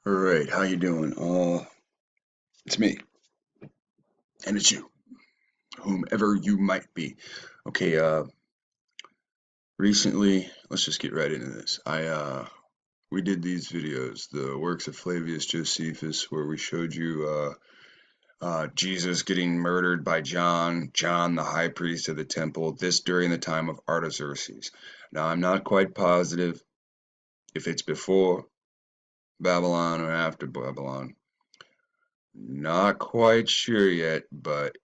All right, how you doing? It's me, and it's you, whomever you might be. Okay, recently, let's just get right into this. We did these videos, the works of Flavius Josephus, where we showed you, Jesus getting murdered by John, the high priest of the temple, this during the time of Artaxerxes. Now, I'm not quite positive if it's before Babylon or after Babylon. Not quite sure yet, but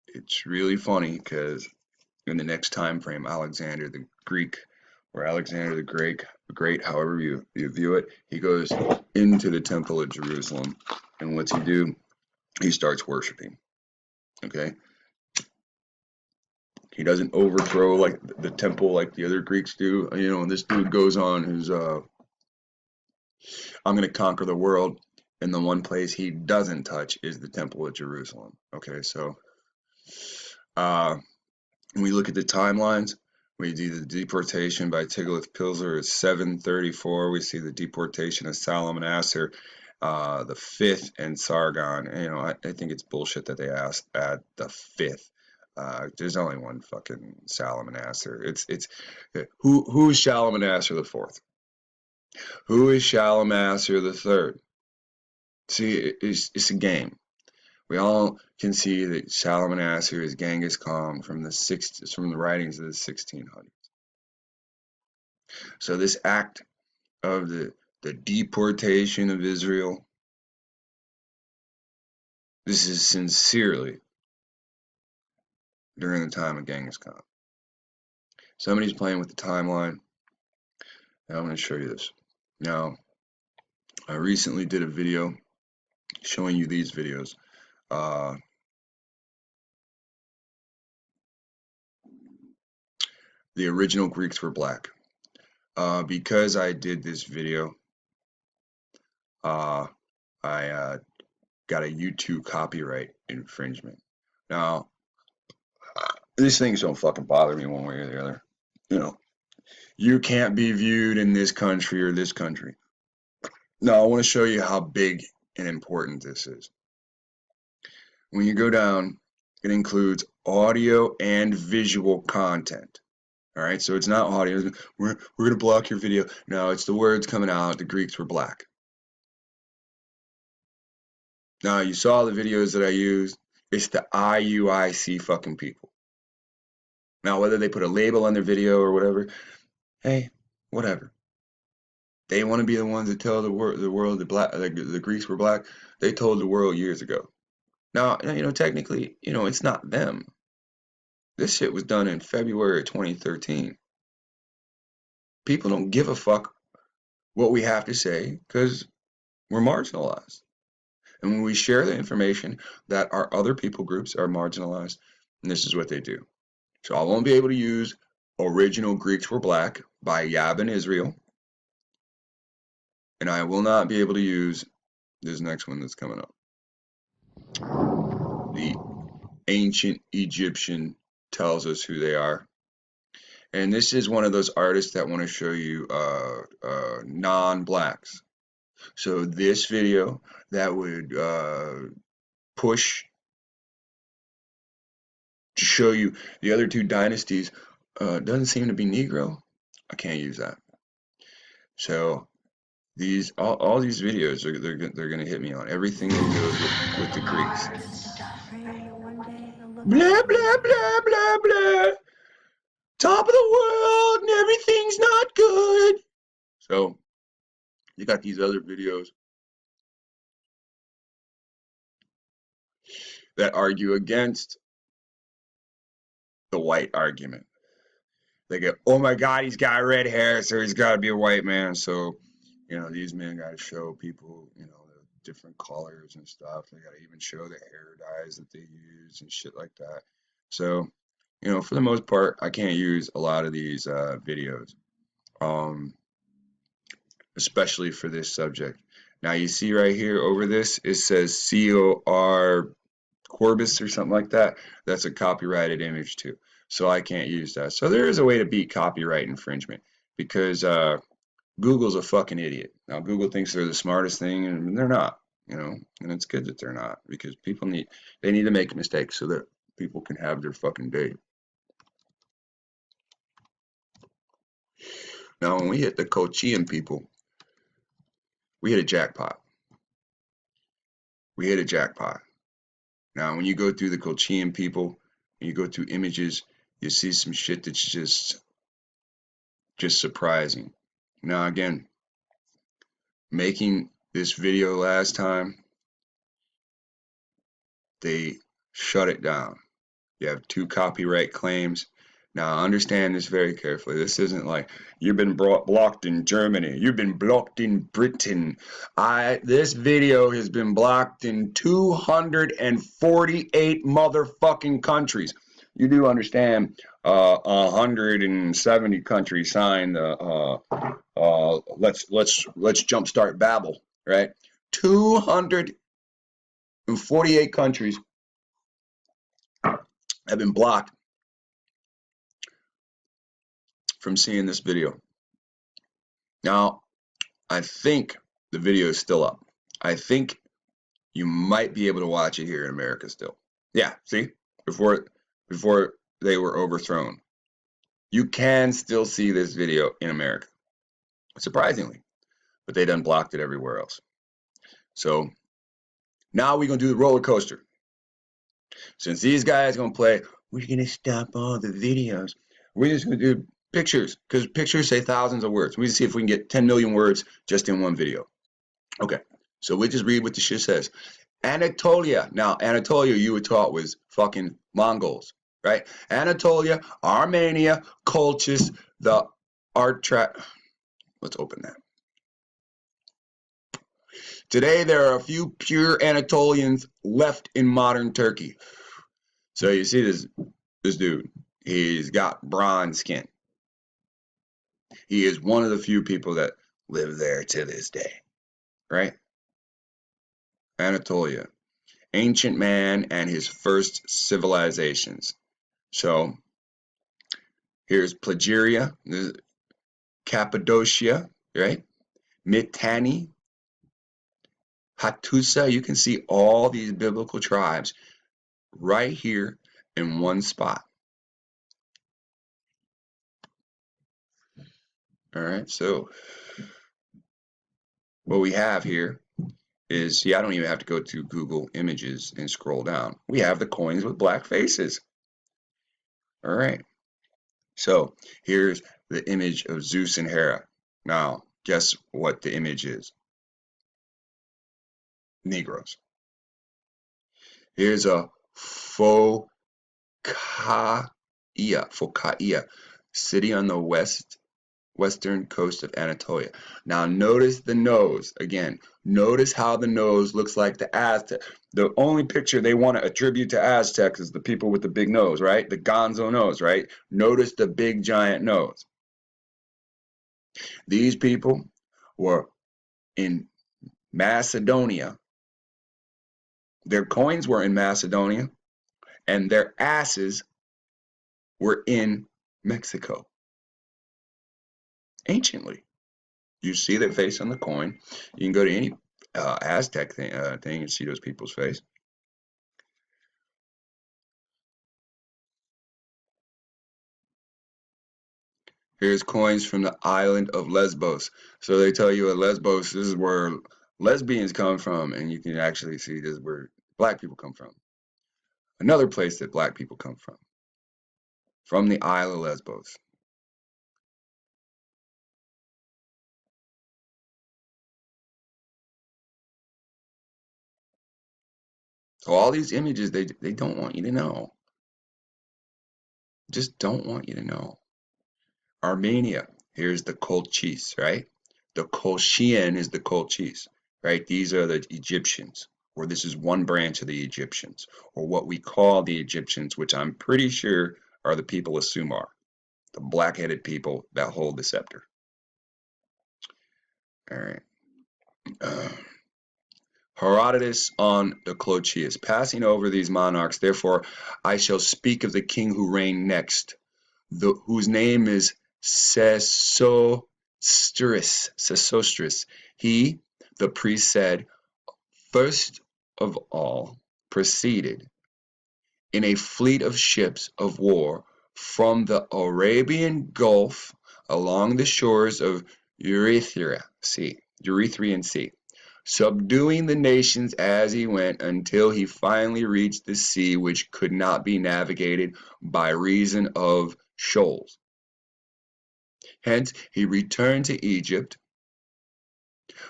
it's really funny because in the next time frame, Alexander the Greek, or Alexander the Great, however you view it, he goes into the temple of Jerusalem, and what's he do? He starts worshiping. Okay, he doesn't overthrow like the temple like the other Greeks do. And this dude goes on who's I'm gonna conquer the world, and the one place he doesn't touch is the temple of Jerusalem. Okay, so when we look at the timelines, we do the deportation by Tiglath-Pileser at 734. We see the deportation of Salmanaser, the fifth, and Sargon. I think it's bullshit that they add the fifth. There's only one fucking Salmanaser. It's who's Shalmaneser the fourth? Who is Shalmaneser the third? See, it's a game. We all can see that Shalmaneser is Genghis Khan from the writings of the 1600s. So this act of the deportation of Israel, this is sincerely during the time of Genghis Khan. Somebody's playing with the timeline. Now I'm going to show you this. Now, I recently did a video showing you these videos. The original Greeks were black. Because I did this video, I got a YouTube copyright infringement. Now, these things don't fucking bother me one way or the other. You can't be viewed in this country or this country. Now, I want to show you how big and important this is. When you go down, it includes audio and visual content. All right, so it's not audio. We're going to block your video. No, it's the words coming out. The Greeks were black. Now, you saw the videos that I used. It's the IUIC fucking people. Now, whether they put a label on their video or whatever, hey, whatever. They want to be the ones that tell the world the Greeks were black. They told the world years ago. Now, technically, it's not them. This shit was done in February 2013. People don't give a fuck what we have to say because we're marginalized. And when we share the information that our other people groups are marginalized, and this is what they do. So I won't be able to use Original Greeks Were Black by Yavin Israel. And I will not be able to use this next one that's coming up. The ancient Egyptian tells us who they are. And this is one of those artists that want to show you non-blacks. So this video that would push to show you the other two dynasties doesn't seem to be Negro. I can't use that. So all these videos they're gonna hit me on everything that goes with the Greeks. Blah blah blah blah blah. Top of the world and everything's not good. So you got these other videos that argue against the white argument. They go, oh my God, he's got red hair, so he's got to be a white man. So, these men got to show people, the different colors and stuff. They got to even show the hair dyes that they use and shit like that. So, for the most part, I can't use a lot of these videos, especially for this subject. Now, you see right here over this, it says COR Corbis or something like that. That's a copyrighted image too. So I can't use that. So there is a way to beat copyright infringement because Google's a fucking idiot. Now, Google thinks they're the smartest thing, and they're not, you know, and it's good that they're not, because they need to make mistakes so that people can have their fucking day. Now, when we hit the Colchian people, we hit a jackpot. We hit a jackpot. Now, when you go through the Colchian people, and you go through images, you see some shit that's just surprising. Now, again, making this video last time, they shut it down. You have 2 copyright claims. Now, understand this very carefully. This isn't like you've been blocked in Germany. You've been blocked in Britain. This video has been blocked in 248 motherfucking countries. You do understand 170 countries signed let's jumpstart Babel, right? 248 countries have been blocked from seeing this video. Now, I think the video is still up. I think you might be able to watch it here in America still. Yeah, see? Before they were overthrown. You can still see this video in America. Surprisingly. But they done blocked it everywhere else. So, now we're going to do the roller coaster. Since these guys are going to play, we're going to stop all the videos. We're just going to do pictures, because pictures say thousands of words. We just see if we can get 10 million words just in one video. Okay, so we just read what the shit says. Anatolia. Now, Anatolia, you were taught, was fucking Mongols, right? Anatolia, Armenia, Colchis, the Artrat. Let's open that. Today, there are a few pure Anatolians left in modern Turkey. So you see this dude. He's got bronze skin. He is one of the few people that live there to this day, right? Anatolia, ancient man and his first civilizations. So here's Plagiaria, Cappadocia, right? Mitanni, Hattusa. You can see all these biblical tribes right here in one spot. All right, so what we have here is, see, I don't even have to go to Google Images and scroll down. We have the coins with black faces. All right, so here's the image of Zeus and Hera. Now, guess what the image is? Negroes. Here's a Phocaia, city on the western coast of Anatolia. Now notice the nose. Again, notice how the nose looks like the Aztec. The only picture they want to attribute to Aztecs is the people with the big nose, right? The gonzo nose, right? Notice the big giant nose. These people were in Macedonia. Their coins were in Macedonia, and their asses were in Mexico. Anciently. You see their face on the coin. You can go to any Aztec thing and see those people's face. Here's coins from the island of Lesbos. So they tell you at Lesbos, this is where lesbians come from, and you can actually see this is where black people come from. Another place that black people come from the Isle of Lesbos. So all these images, they don't want you to know. Just don't want you to know. Armenia, here's the Colchis, right? The Colchian is the Colchis, right? These are the Egyptians, or this is one branch of the Egyptians, or what we call the Egyptians, which I'm pretty sure are the people of Sumer, the black-headed people that hold the scepter. All right. Herodotus on the Colchians, passing over these monarchs, therefore I shall speak of the king who reigned next, whose name is Sesochus. Sesostris. He, the priest said, first of all proceeded in a fleet of ships of war from the Arabian Gulf along the shores of Erythrea Erythraean Sea, subduing the nations as he went until he finally reached the sea which could not be navigated by reason of shoals. Hence he returned to Egypt,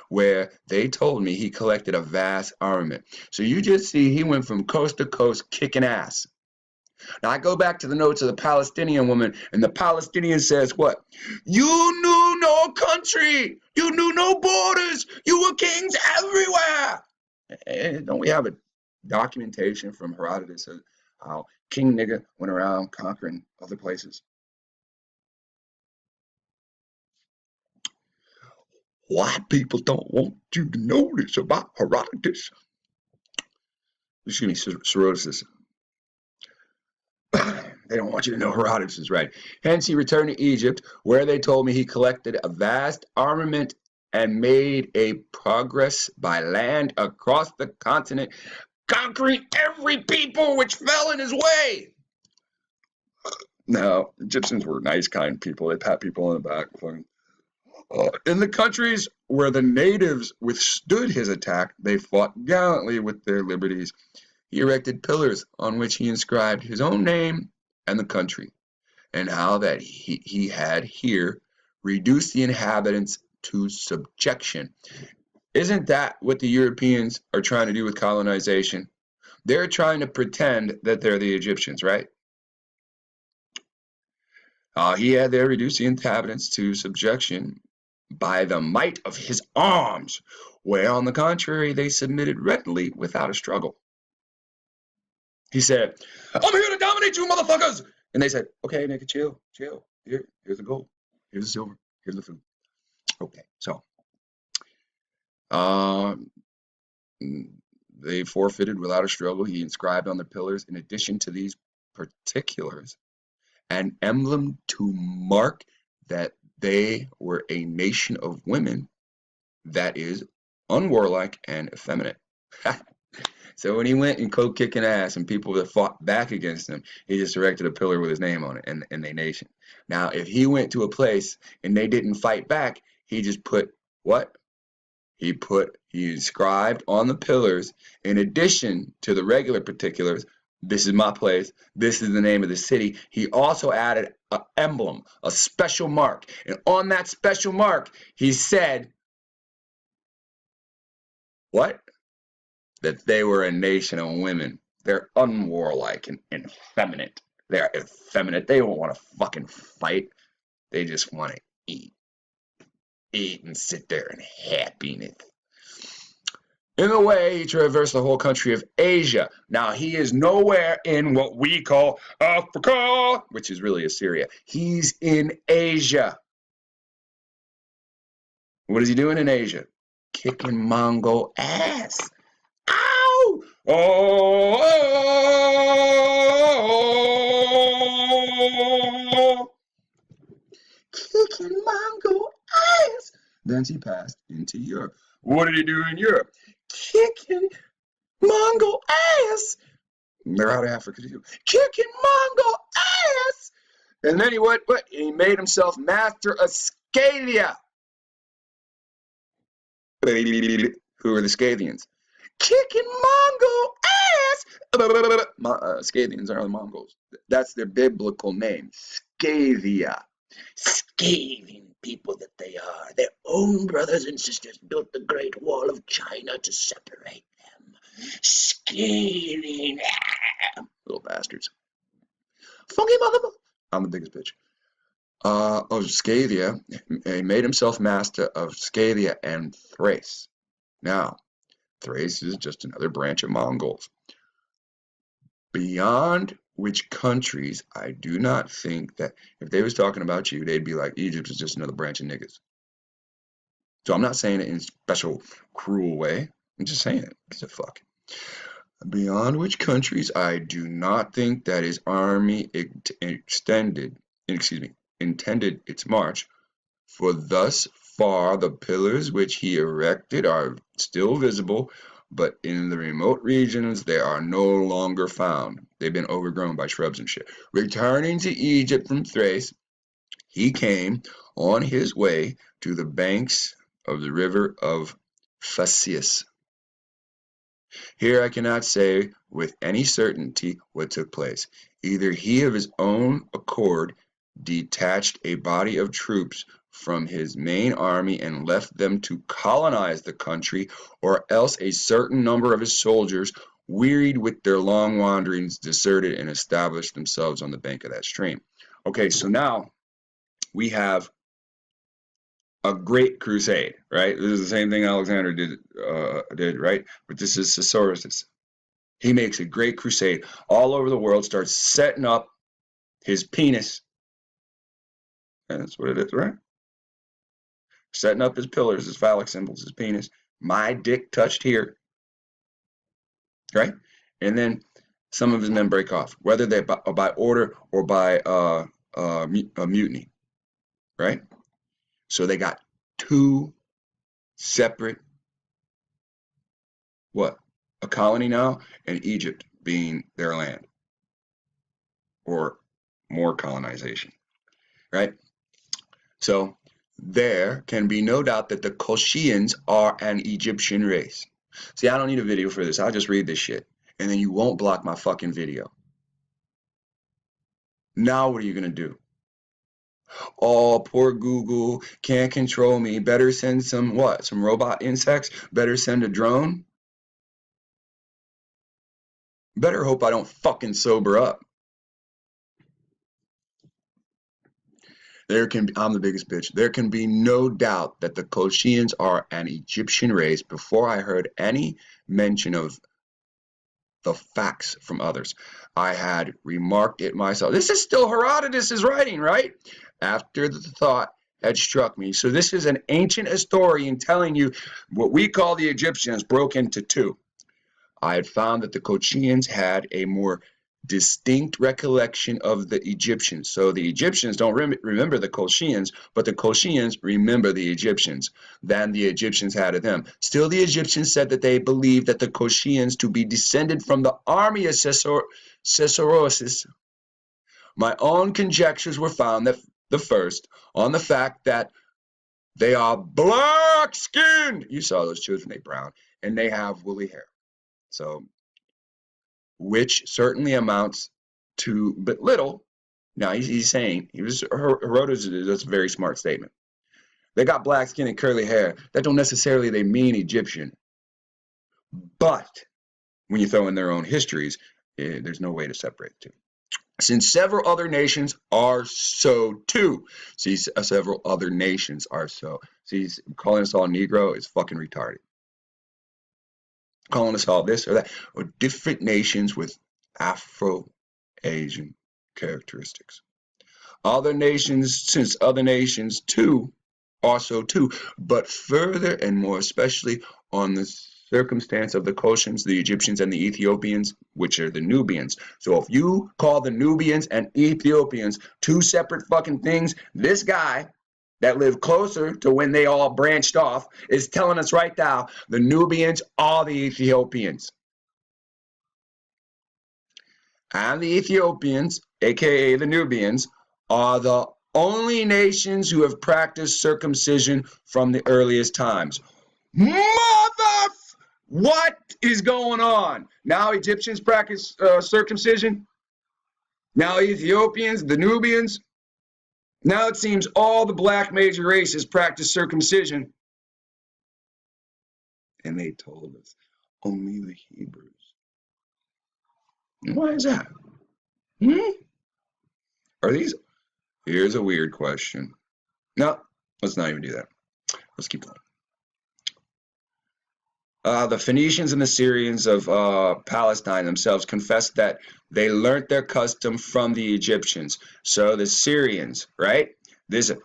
where they told me he collected a vast armament. So you just see he went from coast to coast kicking ass. Now I go back to the notes of the Palestinian woman, and the Palestinian says what? You knew no country, you knew no borders, you were kings everywhere. And don't we have a documentation from Herodotus of how King Nigga went around conquering other places? White people don't want you to know this about Herodotus. Excuse me, Herodotus. They don't want you to know Herodotus is right. Hence he returned to Egypt, where they told me he collected a vast armament and made a progress by land across the continent, conquering every people which fell in his way. Now, Egyptians were nice, kind people. They pat people on the back. In the countries where the natives withstood his attack, they fought gallantly with their liberties. He erected pillars on which he inscribed his own name and the country, and how that he had here reduced the inhabitants to subjection. Isn't that what the Europeans are trying to do with colonization? They're trying to pretend that they're the Egyptians, right? He had there reduced the inhabitants to subjection by the might of his arms, where on the contrary they submitted readily without a struggle. He said, I'm here to dominate you motherfuckers! And they said, okay, nigga, chill. Here's the gold, here's the silver, here's the food. Okay, so they forfeited without a struggle. He inscribed on the pillars, in addition to these particulars, an emblem to mark that they were a nation of women that is unwarlike and effeminate. So when he went and kicking ass and people that fought back against him, he just erected a pillar with his name on it and their nation. Now, if he went to a place and they didn't fight back, he just put what? He inscribed on the pillars, in addition to the regular particulars, this is my place, this is the name of the city. He also added an emblem, a special mark. And on that special mark, he said, what? That they were a nation of women. They're unwarlike and effeminate. They're effeminate. They don't want to fucking fight. They just want to eat. Eat and sit there in happiness. In a way, he traversed the whole country of Asia. Now, he is nowhere in what we call Africa, which is really Assyria. He's in Asia. What is he doing in Asia? Kicking Mongol ass. Ow! Oh! Kicking Mongol ass. Then he passed into Europe. What did he do in Europe? Kicking Mongol ass. They're out of Africa too. Kicking Mongol ass. And then he what? He made himself master of Scalia. Who are the Scythians? Kicking Mongol ass. Scythians are the Mongols. That's their biblical name. Scathia. Scathing people that they are. Their own brothers and sisters built the Great Wall of China to separate them. Scathing. Little bastards. Funky motherfucker. I'm the biggest bitch. Scathia. He made himself master of Scathia and Thrace. Now, Thrace is just another branch of Mongols. Beyond which countries, I do not think that if they was talking about you, they'd be like, Egypt is just another branch of niggas. So I'm not saying it in a special cruel way. I'm just saying it. It's a fuck. Beyond which countries, I do not think that his army intended its march, For thus far the pillars which he erected are still visible, but in the remote regions they are no longer found. They've been overgrown by shrubs and shit. Returning to Egypt from Thrace, he came on his way to the banks of the river of Phasis. Here I cannot say with any certainty what took place. Either he of his own accord detached a body of troops from his main army and left them to colonize the country, or else a certain number of his soldiers, wearied with their long wanderings, deserted and established themselves on the bank of that stream. Okay, so now we have a great crusade, right? This is the same thing Alexander did, right? But this is Caesar's. He makes a great crusade all over the world, starts setting up his penis. And that's what it is, right? Setting up his pillars, his phallic symbols, his penis. My dick touched here, right? And then some of his men break off, whether they're by order or by a mutiny, right? So they got two separate, what? A colony now, and Egypt being their land, or more colonization, right? So there can be no doubt that the Colchians are an Egyptian race. See, I don't need a video for this. I'll just read this shit, and then you won't block my fucking video. Now what are you gonna do? Oh, poor Google can't control me. Better send some what? Some robot insects? Better send a drone? Better hope I don't fucking sober up. I'm the biggest bitch. There can be no doubt that the Colchians are an Egyptian race before I heard any mention of the facts from others. I had remarked it myself. This is still Herodotus' writing, right? After the thought had struck me. So this is an ancient historian telling you what we call the Egyptians broke into two. I had found that the Colchians had a more distinct recollection of the Egyptians. So the Egyptians don't remember the Colchians, but the Colchians remember the Egyptians than the Egyptians had of them. Still, the Egyptians said that they believed that the Colchians to be descended from the army of Caesarus. My own conjectures were found that the first on the fact that they are black-skinned. You saw those children, they brown, and they have woolly hair. So, which certainly amounts to but little. Now he's saying Herodotus. That's a very smart statement. They got black skin and curly hair. That don't necessarily they mean Egyptian. But when you throw in their own histories, there's no way to separate the two. Since several other nations are so too. See, several other nations are so. See, calling us all Negro is fucking retarded. Calling us all this or that, or different nations with Afro-Asian characteristics. Other nations, since other nations too, also too, but further and more especially on the circumstance of the Colchians, the Egyptians, and the Ethiopians, which are the Nubians. So if you call the Nubians and Ethiopians two separate fucking things, this guy that lived closer to when they all branched off is telling us right now the Nubians are the Ethiopians. And the Ethiopians, aka the Nubians, are the only nations who have practiced circumcision from the earliest times. What is going on? Now Egyptians practice circumcision? Now Ethiopians, the Nubians? Now it seems all the black major races practice circumcision. And they told us only the Hebrews. Why is that? Are these? Here's a weird question. No, let's not even do that. Let's keep going. The Phoenicians and the Syrians of Palestine themselves confessed that they learnt their custom from the Egyptians. So the Syrians, right? The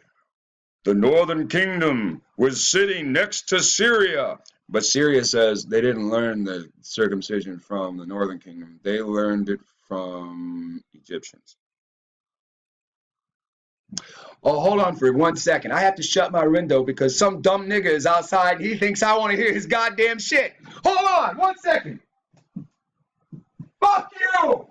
northern kingdom was sitting next to Syria. But Syria says they didn't learn the circumcision from the northern kingdom. They learned it from Egyptians. Oh, hold on for 1 second. I have to shut my window because some dumb nigga is outside and he thinks I want to hear his goddamn shit. Hold on 1 second. Fuck you!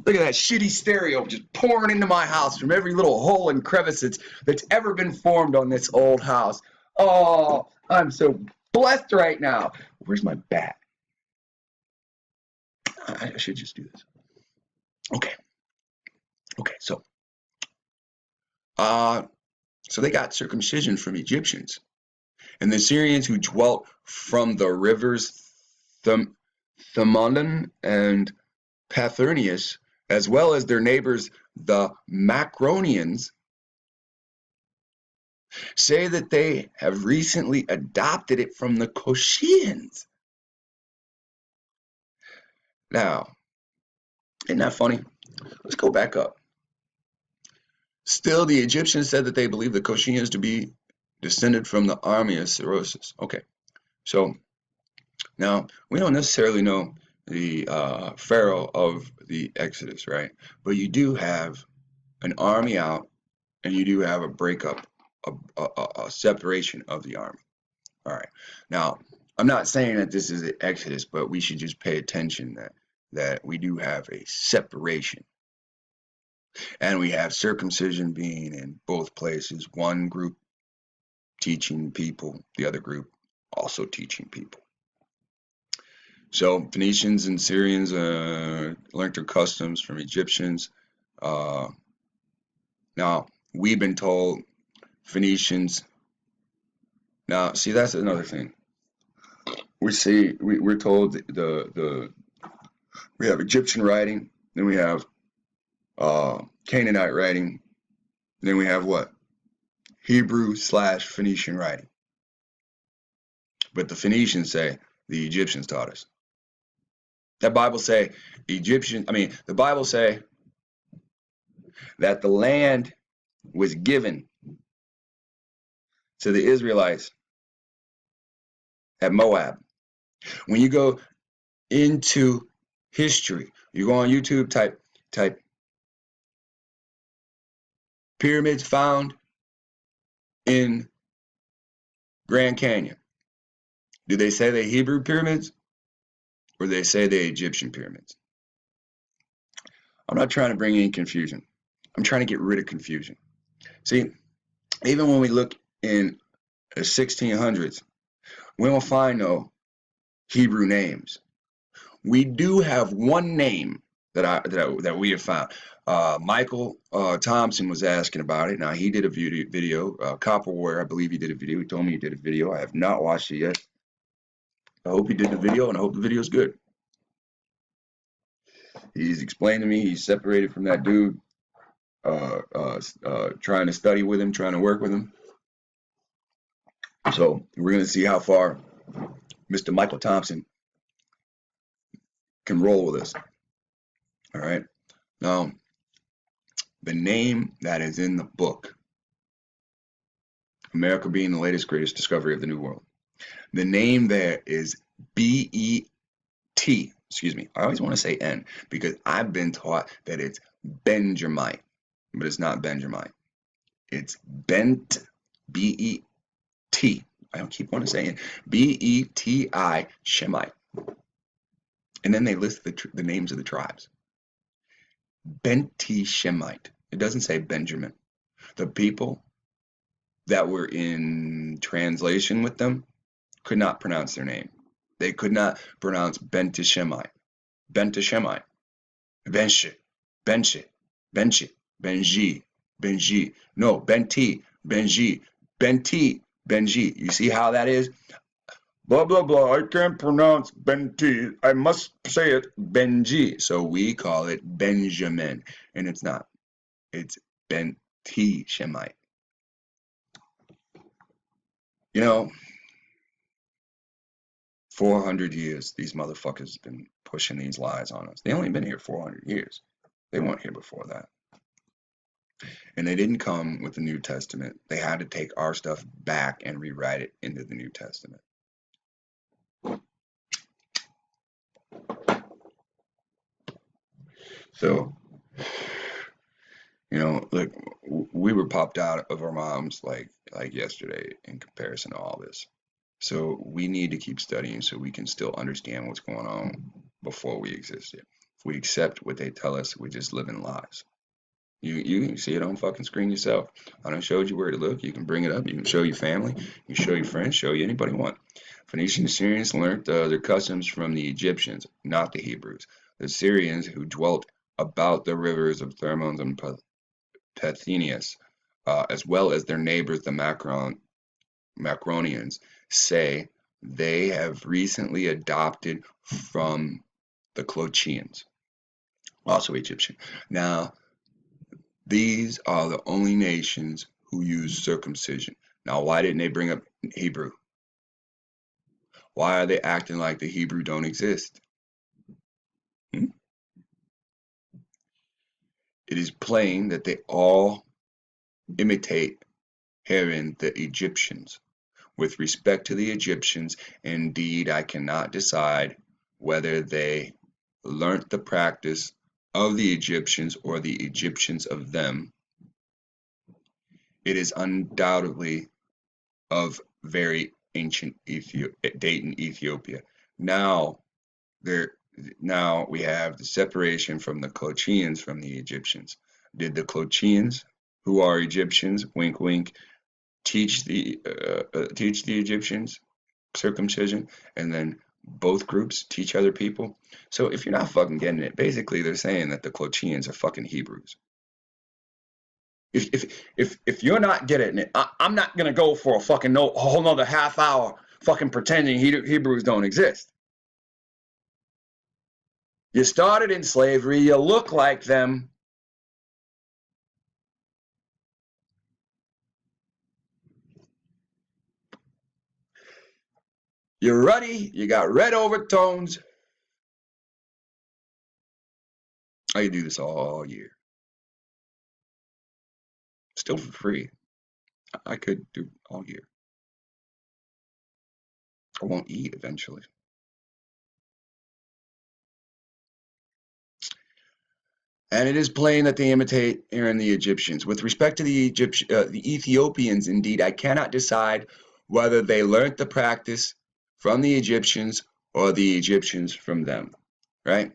Look at that shitty stereo just pouring into my house from every little hole and crevice that's ever been formed on this old house. Oh, I'm so blessed right now. Where's my bat? I should just do this. Okay. Okay, so they got circumcision from Egyptians. And the Syrians who dwelt from the rivers Thermodon and Pathurnius, as well as their neighbors the Macronians, say that they have recently adopted it from the Colchians. Now, isn't that funny? Let's go back up. Still, the Egyptians said that they believed the Colchians to be descended from the army of Cirrhosis. Okay, so now we don't necessarily know the pharaoh of the Exodus, right? But you do have an army out, and you do have a breakup, a separation of the army. All right. Now, I'm not saying that this is the Exodus, but we should just pay attention that we do have a separation. And we have circumcision being in both places, one group teaching people, the other group also teaching people. So Phoenicians and Syrians learned their customs from Egyptians. Now, we've been told Phoenicians. Now, see, that's another thing. We're told we have Egyptian writing, then we have Canaanite writing, then we have what? Hebrew/Phoenician writing. But the Phoenicians say the Egyptians taught us. That Bible say the Bible say that the land was given to the Israelites at Moab. When you go into history, you go on YouTube, type pyramids found in Grand Canyon. Do they say they Hebrew pyramids or they say they Egyptian pyramids? I'm not trying to bring any confusion. I'm trying to get rid of confusion. See, even when we look in the 1600s, we don't find no Hebrew names. We do have one name that we have found. Michael Thompson was asking about it. Now, he did a video, Copperware, I believe he did a video. He told me he did a video. I have not watched it yet. I hope he did the video, and I hope the video is good. He's explained to me he's separated from that dude, trying to study with him, trying to work with him. So we're going to see how far Mr. Michael Thompson can roll with us. All right. Now, the name that is in the book, America being the latest, greatest discovery of the New World, the name there is B-E-T. Excuse me. I always want to say N because I've been taught that it's Benjamite, but it's not Benjamite. It's Bent, B-E-T. I keep wanting to say it. B-E-T-I, Shemite. And then they list the names of the tribes. Benti Shemite. It doesn't say Benjamin. The people that were in translation with them could not pronounce their name. They could not pronounce Bentishemite, Bentishemite, Benshit, Benshit, Benshit, Benji, Benji. No, Benti, Benji, Benti, Benji. You see how that is? Blah, blah, blah. I can't pronounce Benti. I must say it Benji. So we call it Benjamin. And it's not. It's Benti Shemite. You know, 400 years, these motherfuckers have been pushing these lies on us. They only been here 400 years. They weren't here before that. And they didn't come with the New Testament. They had to take our stuff back and rewrite it into the New Testament. So, like we were popped out of our moms like yesterday in comparison to all this. So we need to keep studying so we can still understand what's going on before we exist it. If we accept what they tell us, we just live in lies. You can see it on fucking screen yourself. I done showed you where to look. You can bring it up. You can show your family. You can show your friends. Show you anybody you want. Phoenician Syrians learned their customs from the Egyptians, not the Hebrews. The Syrians who dwelt about the rivers of Thermons and Pethenius, as well as their neighbors, the Macronians, say they have recently adopted from the Colchians, also Egyptian. Now, these are the only nations who use circumcision. Now, why didn't they bring up Hebrew? Why are they acting like the Hebrew don't exist? Hmm? It is plain that they all imitate herein the Egyptians. With respect to the Egyptians, indeed, I cannot decide whether they learnt the practice of the Egyptians or the Egyptians of them. It is undoubtedly of very ancient date in Ethiopia. Now there now we have the separation from the Colchians from the Egyptians. Did the Colchians, who are Egyptians, wink wink, teach the Egyptians circumcision, and then both groups teach other people? So if you're not fucking getting it, basically they're saying that the Colchians are fucking Hebrews. If you're not getting it, I'm not gonna go for a fucking a whole nother half hour fucking pretending Hebrews don't exist. You started in slavery, you look like them. You're ruddy, you got red overtones. I could do this all year. Still for free. I could do all year. I won't eat eventually. And it is plain that they imitate Aaron the Egyptians. With respect to the Ethiopians, indeed, I cannot decide whether they learnt the practice from the Egyptians or the Egyptians from them. Right?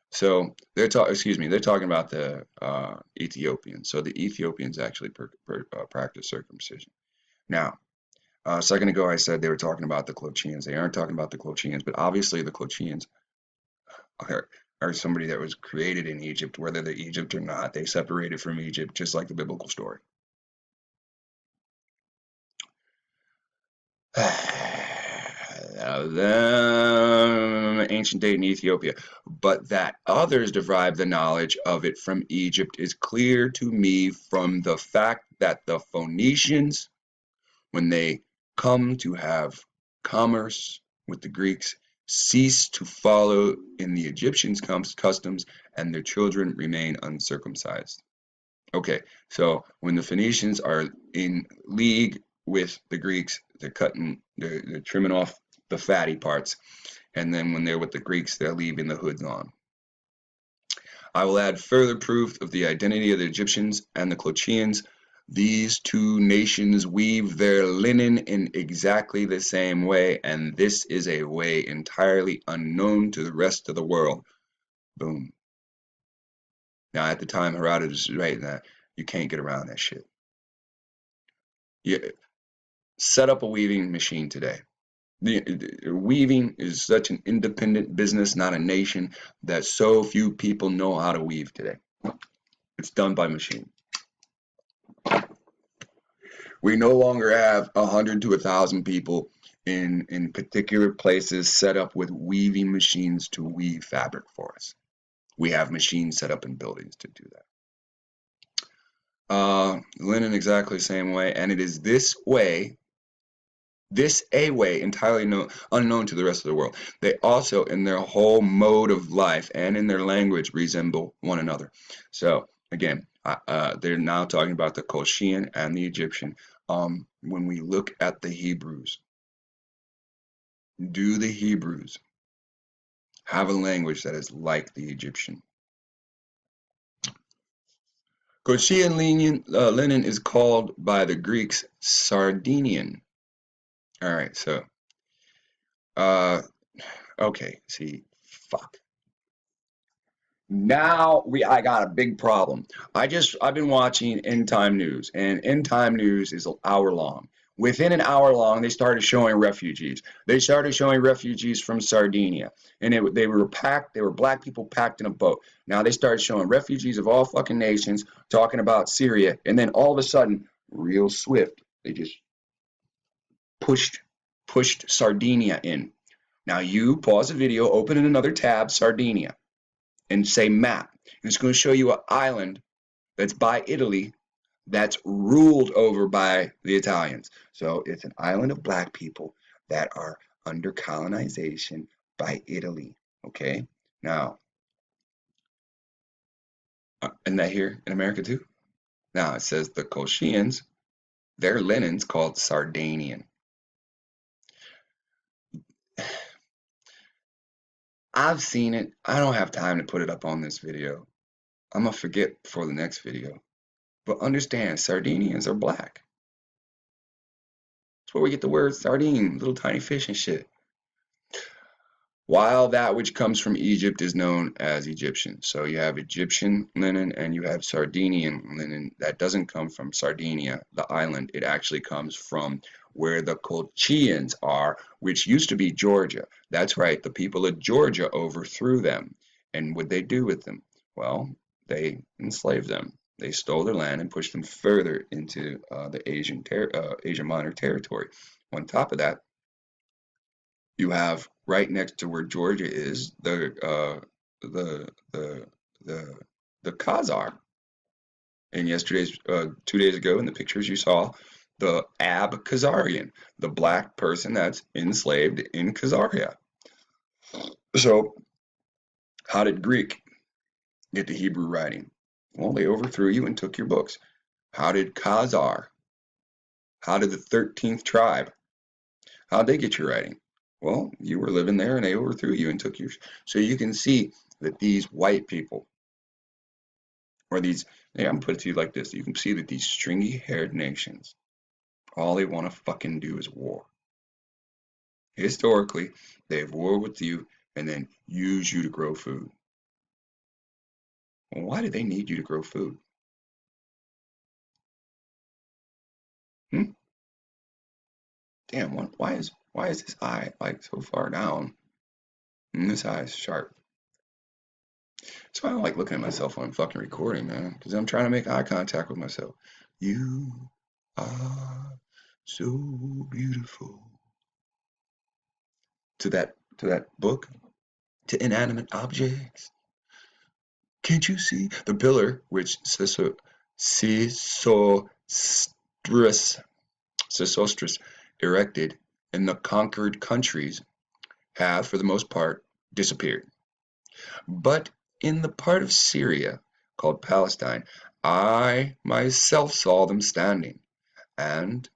So they're talking about the Ethiopians. So the Ethiopians actually practice circumcision. Now, a second ago, I said they were talking about the Colchians. They aren't talking about the Colchians, but obviously the Colchians are somebody that was created in Egypt, whether they're Egypt or not. They separated from Egypt, just like the biblical story. Ancient date in Ethiopia, but that others derive the knowledge of it from Egypt is clear to me from the fact that the Phoenicians, when they come to have commerce with the Greeks, cease to follow in the Egyptians' customs, and their children remain uncircumcised. Okay, so when the Phoenicians are in league with the Greeks, they're trimming off the fatty parts, and then when they're with the Greeks, they're leaving the hoods on. I will add further proof of the identity of the Egyptians and the Colchians. These two nations weave their linen in exactly the same way, and this is a way entirely unknown to the rest of the world. Boom. Now, at the time Herodotus is writing that, you can't get around that shit. You set up a weaving machine today. Weaving is such an independent business, not a nation, that so few people know how to weave today. It's done by machine. We no longer have 100 to 1,000 people in particular places set up with weaving machines to weave fabric for us. We have machines set up in buildings to do that. Linen exactly the same way, and it is this a way entirely unknown to the rest of the world. They also, in their whole mode of life and in their language, resemble one another. So again, they're now talking about the Colchian and the Egyptian. When we look at the Hebrews, do the Hebrews have a language that is like the Egyptian? Colchian linen is called by the Greeks Sardinian. All right, so uh, okay, see, fuck. Now I got a big problem. I've been watching End Time News, and End Time News is an hour long. Within an hour long, they started showing refugees. They started showing refugees from Sardinia, and they were packed. They were black people packed in a boat. Now they started showing refugees of all fucking nations talking about Syria, and then all of a sudden, real swift, they just pushed pushed Sardinia in. Now you pause the video, open in another tab, Sardinia, and say map. And it's going to show you an island that's by Italy that's ruled over by the Italians. So it's an island of black people that are under colonization by Italy. Okay. Now, isn't that here in America too? Now it says the Colchians, their linen's called Sardinian. I've seen it. I don't have time to put it up on this video. I'm gonna forget for the next video. But understand, Sardinians are black. That's where we get the word sardine, little tiny fish and shit. While that which comes from Egypt is known as Egyptian. So you have Egyptian linen and you have Sardinian linen. That doesn't come from Sardinia, the island. It actually comes from where the Colchians are, which used to be Georgia. That's right, the people of Georgia overthrew them. And what they do with them? Well, they enslaved them. They stole their land and pushed them further into the Asia Minor territory. On top of that, you have right next to where Georgia is the the the the Khazar. And 2 days ago in the pictures you saw the Khazarian, the black person that's enslaved in Khazaria. So how did Greek get the Hebrew writing? Well, they overthrew you and took your books. How did Khazar? How did the 13th tribe? How'd they get your writing? Well, you were living there and they overthrew you and took yours. So you can see that these white people, or these, yeah, I'm gonna put it to you like this. You can see that these stringy haired nations, all they want to fucking do is war. Historically, they have war with you and then use you to grow food. Well, why do they need you to grow food? Hmm? Damn, why is this eye like so far down? And this eye is sharp. That's why I don't like looking at myself when I'm fucking recording, man, because I'm trying to make eye contact with myself. You are so beautiful. To that book, to inanimate objects. Can't you see the pillar which Sesostris erected in the conquered countries have, for the most part, disappeared. But in the part of Syria called Palestine, I myself saw them standing, and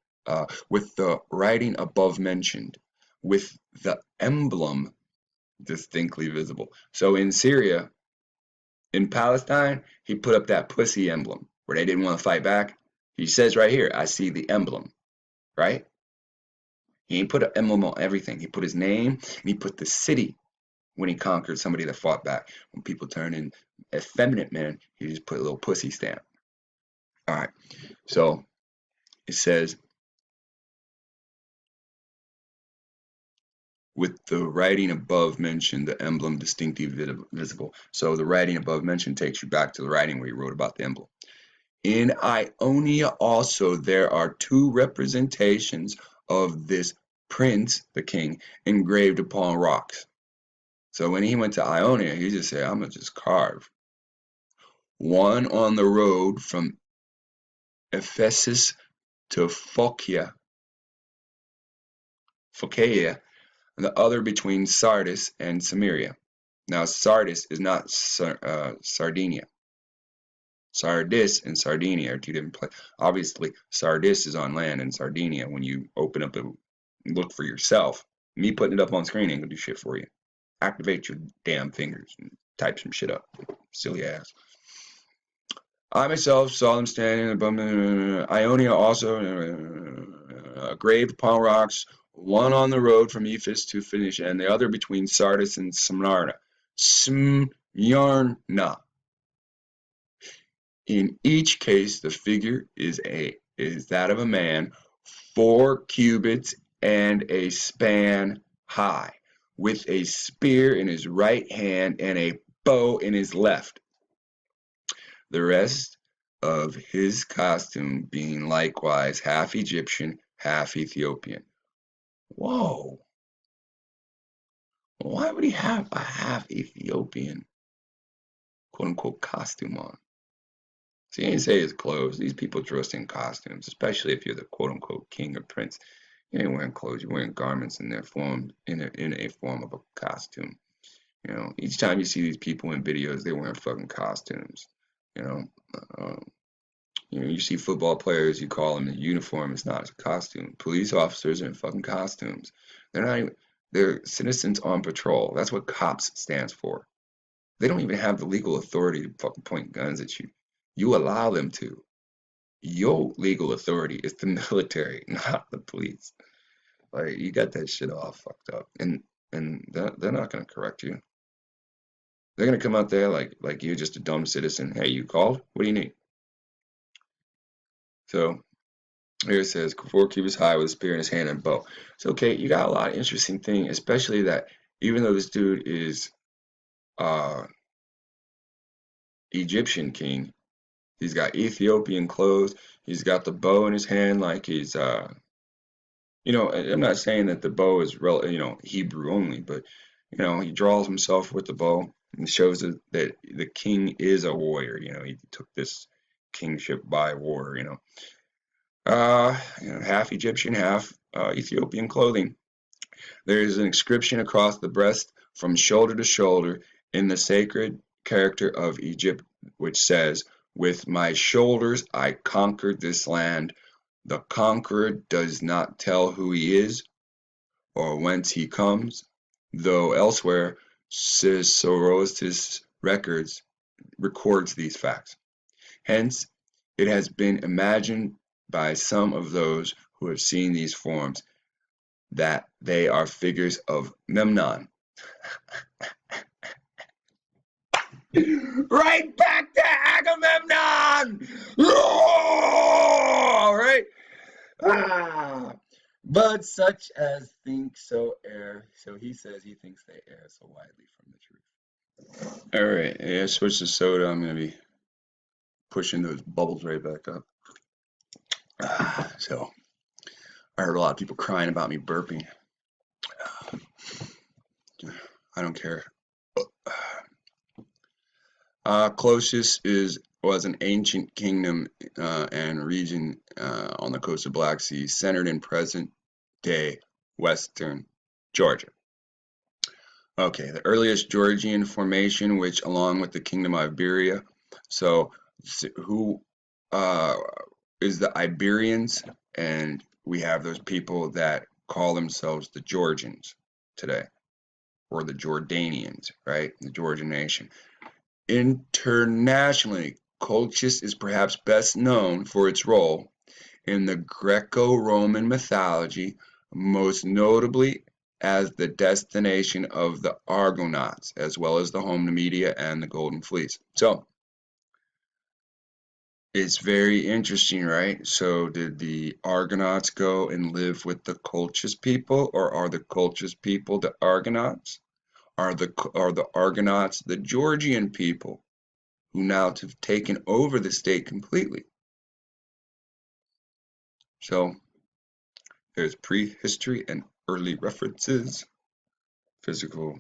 with the writing above mentioned, with the emblem distinctly visible. So in Syria, in Palestine, he put up that pussy emblem where they didn't want to fight back. He says right here, I see the emblem, right? He ain't put an emblem on everything. He put his name and he put the city when he conquered somebody that fought back. When people turn in effeminate men, he just put a little pussy stamp. All right. So it says, with the writing above mentioned, the emblem distinctly visible. So the writing above mentioned takes you back to the writing where he wrote about the emblem. In Ionia also there are two representations of this prince, the king, engraved upon rocks. So when he went to Ionia, he just said, I'm going to just carve. One on the road from Ephesus to Phocaea, and the other between Sardis and Samaria. Now, Sardis is not Sardinia. Sardis and Sardinia are two different places. Obviously, Sardis is on land, and Sardinia, when you open up and look for yourself, me putting it up on screen ain't gonna do shit for you. Activate your damn fingers and type some shit up, silly ass. I myself saw them standing above Ionia also, graved upon rocks, one on the road from Ephesus to Phoenicia, and the other between Sardis and Smyrna. Smyrna. In each case, the figure is that of a man, 4 cubits and a span high, with a spear in his right hand and a bow in his left. The rest of his costume being likewise half Egyptian, half Ethiopian. Whoa! Why would he have a half Ethiopian quote unquote costume on? See, he didn't say his clothes. These people dressed in costumes, especially if you're the quote unquote king or prince. You ain't wearing clothes, you're wearing garments in their form in a form of a costume. You know, each time you see these people in videos, they're wearing fucking costumes. You know, um, you see football players, you call them in uniform. It's not a costume. Police officers are in fucking costumes. They're not even. They're citizens on patrol. That's what cops stands for. They don't even have the legal authority to fucking point guns at you. You allow them to. Your legal authority is the military, not the police. Like you got that shit all fucked up, and they're not gonna correct you. They're gonna come out there like you're just a dumb citizen. Hey, you called? What do you need? So here it says 4 cubits high with a spear in his hand and a bow. So okay, you got a lot of interesting thing, especially that even though this dude is uh Egyptian king, he's got Ethiopian clothes, he's got the bow in his hand like he's I'm not saying that the bow is Hebrew only, but he draws himself with the bow and shows that the king is a warrior. He took this kingship by war. Half Egyptian, half Ethiopian clothing. There is an inscription across the breast from shoulder to shoulder in the sacred character of Egypt, which says, "With my shoulders I conquered this land. The conqueror does not tell who he is or whence he comes, though elsewhere Cicero's records these facts. Hence, it has been imagined by some of those who have seen these forms that they are figures of Memnon." Right back to Agamemnon! All right. But such as think so err. So he says he thinks they err so widely from the truth. All right. Yeah, switch to soda. I'm gonna be pushing those bubbles right back up. So I heard a lot of people crying about me burping. I don't care. Colchian was an ancient kingdom and region on the coast of Black Sea, centered in present-day western Georgia. Okay, the earliest Georgian formation, which along with the kingdom of Iberia, so who is the Iberians, and we have those people that call themselves the Georgians today, or the Jordanians, right? The Georgian nation. Internationally, Colchis is perhaps best known for its role in the Greco-Roman mythology, most notably as the destination of the Argonauts, as well as the home to Media and the Golden Fleece. So, it's very interesting, right? So, did the Argonauts go and live with the Colchis people, or are the Colchis people the Argonauts? Are the Argonauts the Georgian people, who now have taken over the state completely? So there's prehistory and early references, physical,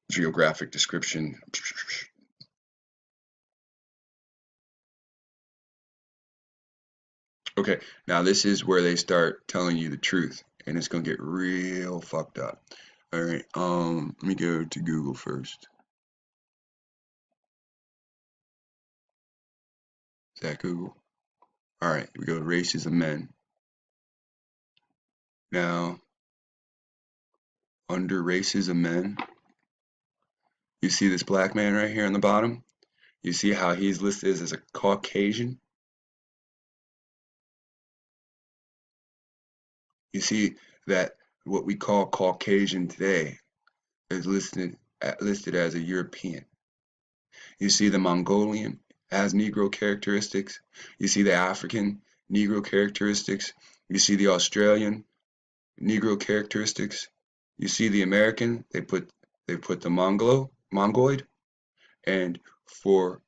geographic description. Okay, now this is where they start telling you the truth, and it's gonna get real fucked up. All right, let me go to Google first. Is that Google? All right, we go to races of men. Now, under races of men, you see this black man right here on the bottom? You see how he's listed as a Caucasian? You see that what we call Caucasian today is listed as a European. You see the Mongolian has Negro characteristics. You see the African Negro characteristics. You see the Australian Negro characteristics. You see the American, they put the Mongoloid, and for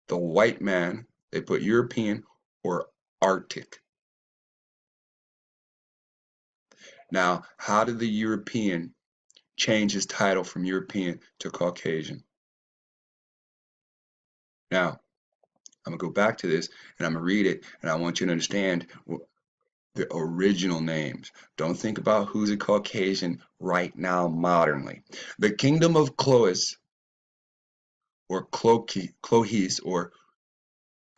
the white man, they put European or Arctic. Now, how did the European change his title from European to Caucasian? Now, I'm going to go back to this and I'm going to read it, and I want you to understand the original names. Don't think about who's a Caucasian right now modernly. The kingdom of Clois, or Clohis, or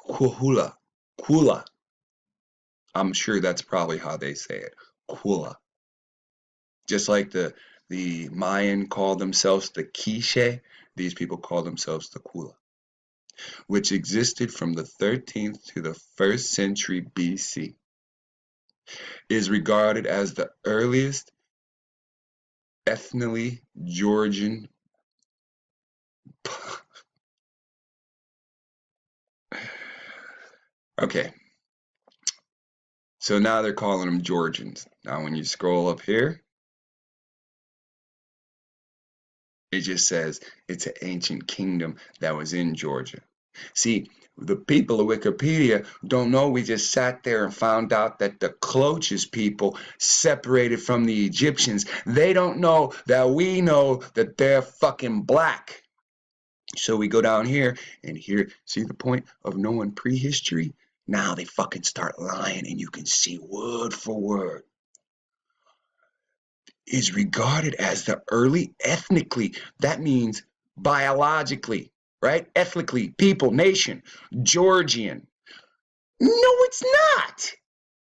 Kula. I'm sure that's probably how they say it. Kula. Just like the Mayan called themselves the Quiche, these people call themselves the Kula, which existed from the 13th to the 1st century BC, is regarded as the earliest ethnically Georgian okay, so now they're calling them Georgians. Now when you scroll up here, it just says it's an ancient kingdom that was in Georgia. See, the people of Wikipedia don't know we just sat there and found out that the Colchian people separated from the Egyptians. They don't know that we know that they're fucking black. So we go down here, and here, see the point of knowing prehistory? Now they fucking start lying, and you can see word for word. Is regarded as the early ethnically. That means biologically, right? Ethnically, people, nation, Georgian. No, it's not.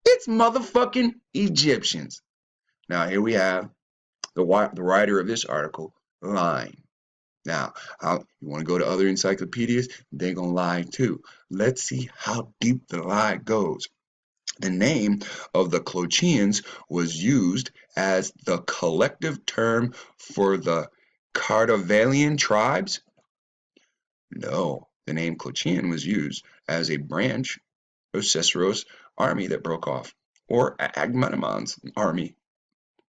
It's motherfucking Egyptians. Now, here we have the writer of this article lying. Now, you want to go to other encyclopedias? They're going to lie too. Let's see how deep the lie goes. The name of the Colchians was used as the collective term for the Cardavalian tribes. No, the name Colchian was used as a branch of Cicero's army that broke off, or Agamemnon's army